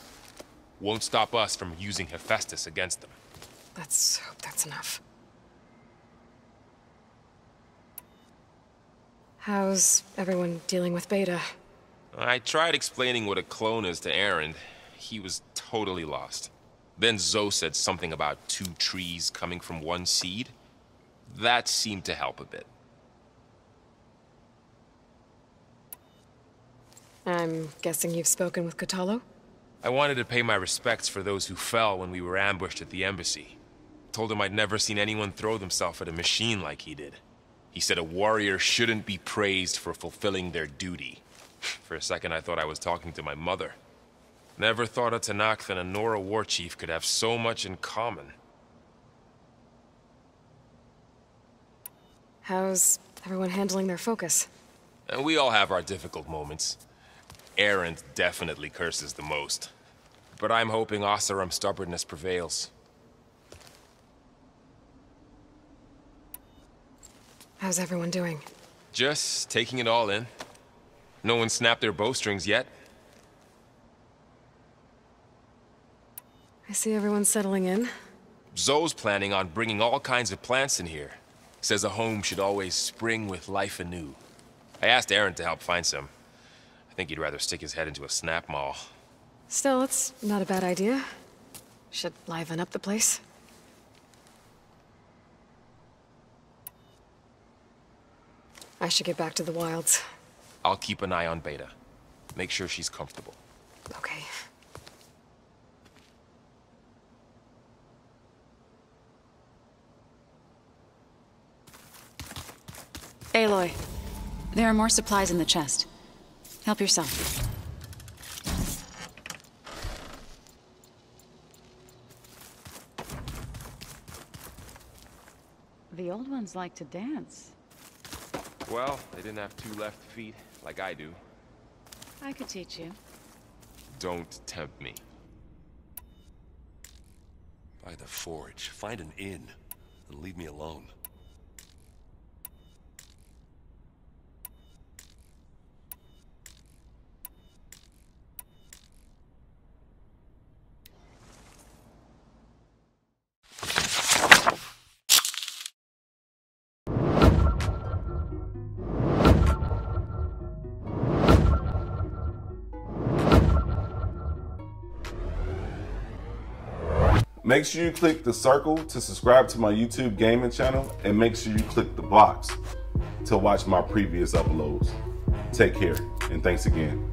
Won't stop us from using Hephaestus against them. Let's hope that's enough. How's everyone dealing with Beta? I tried explaining what a clone is to Erend. He was totally lost. Then Zoe said something about 2 trees coming from 1 seed. That seemed to help a bit. I'm guessing you've spoken with Kotallo? I wanted to pay my respects for those who fell when we were ambushed at the embassy. Told him I'd never seen anyone throw themselves at a machine like he did. He said a warrior shouldn't be praised for fulfilling their duty. For a second I thought I was talking to my mother. Never thought a Tanakh and a Nora war chief could have so much in common. How's everyone handling their focus? And we all have our difficult moments. Erend definitely curses the most. But I'm hoping Oseram's stubbornness prevails. How's everyone doing? Just taking it all in. No one snapped their bowstrings yet. I see everyone settling in. Zoe's planning on bringing all kinds of plants in here. Says a home should always spring with life anew. I asked Erend to help find some. I think he'd rather stick his head into a snap mall. Still, it's not a bad idea. Should liven up the place. I should get back to the wilds. I'll keep an eye on Beta. Make sure she's comfortable. Okay. Aloy, there are more supplies in the chest. Help yourself. The old ones like to dance. Well, they didn't have 2 left feet, like I do. I could teach you. Don't tempt me. By the forge, find an inn, and leave me alone. Make sure you click the circle to subscribe to my YouTube gaming channel, and make sure you click the box to watch my previous uploads. Take care, and thanks again.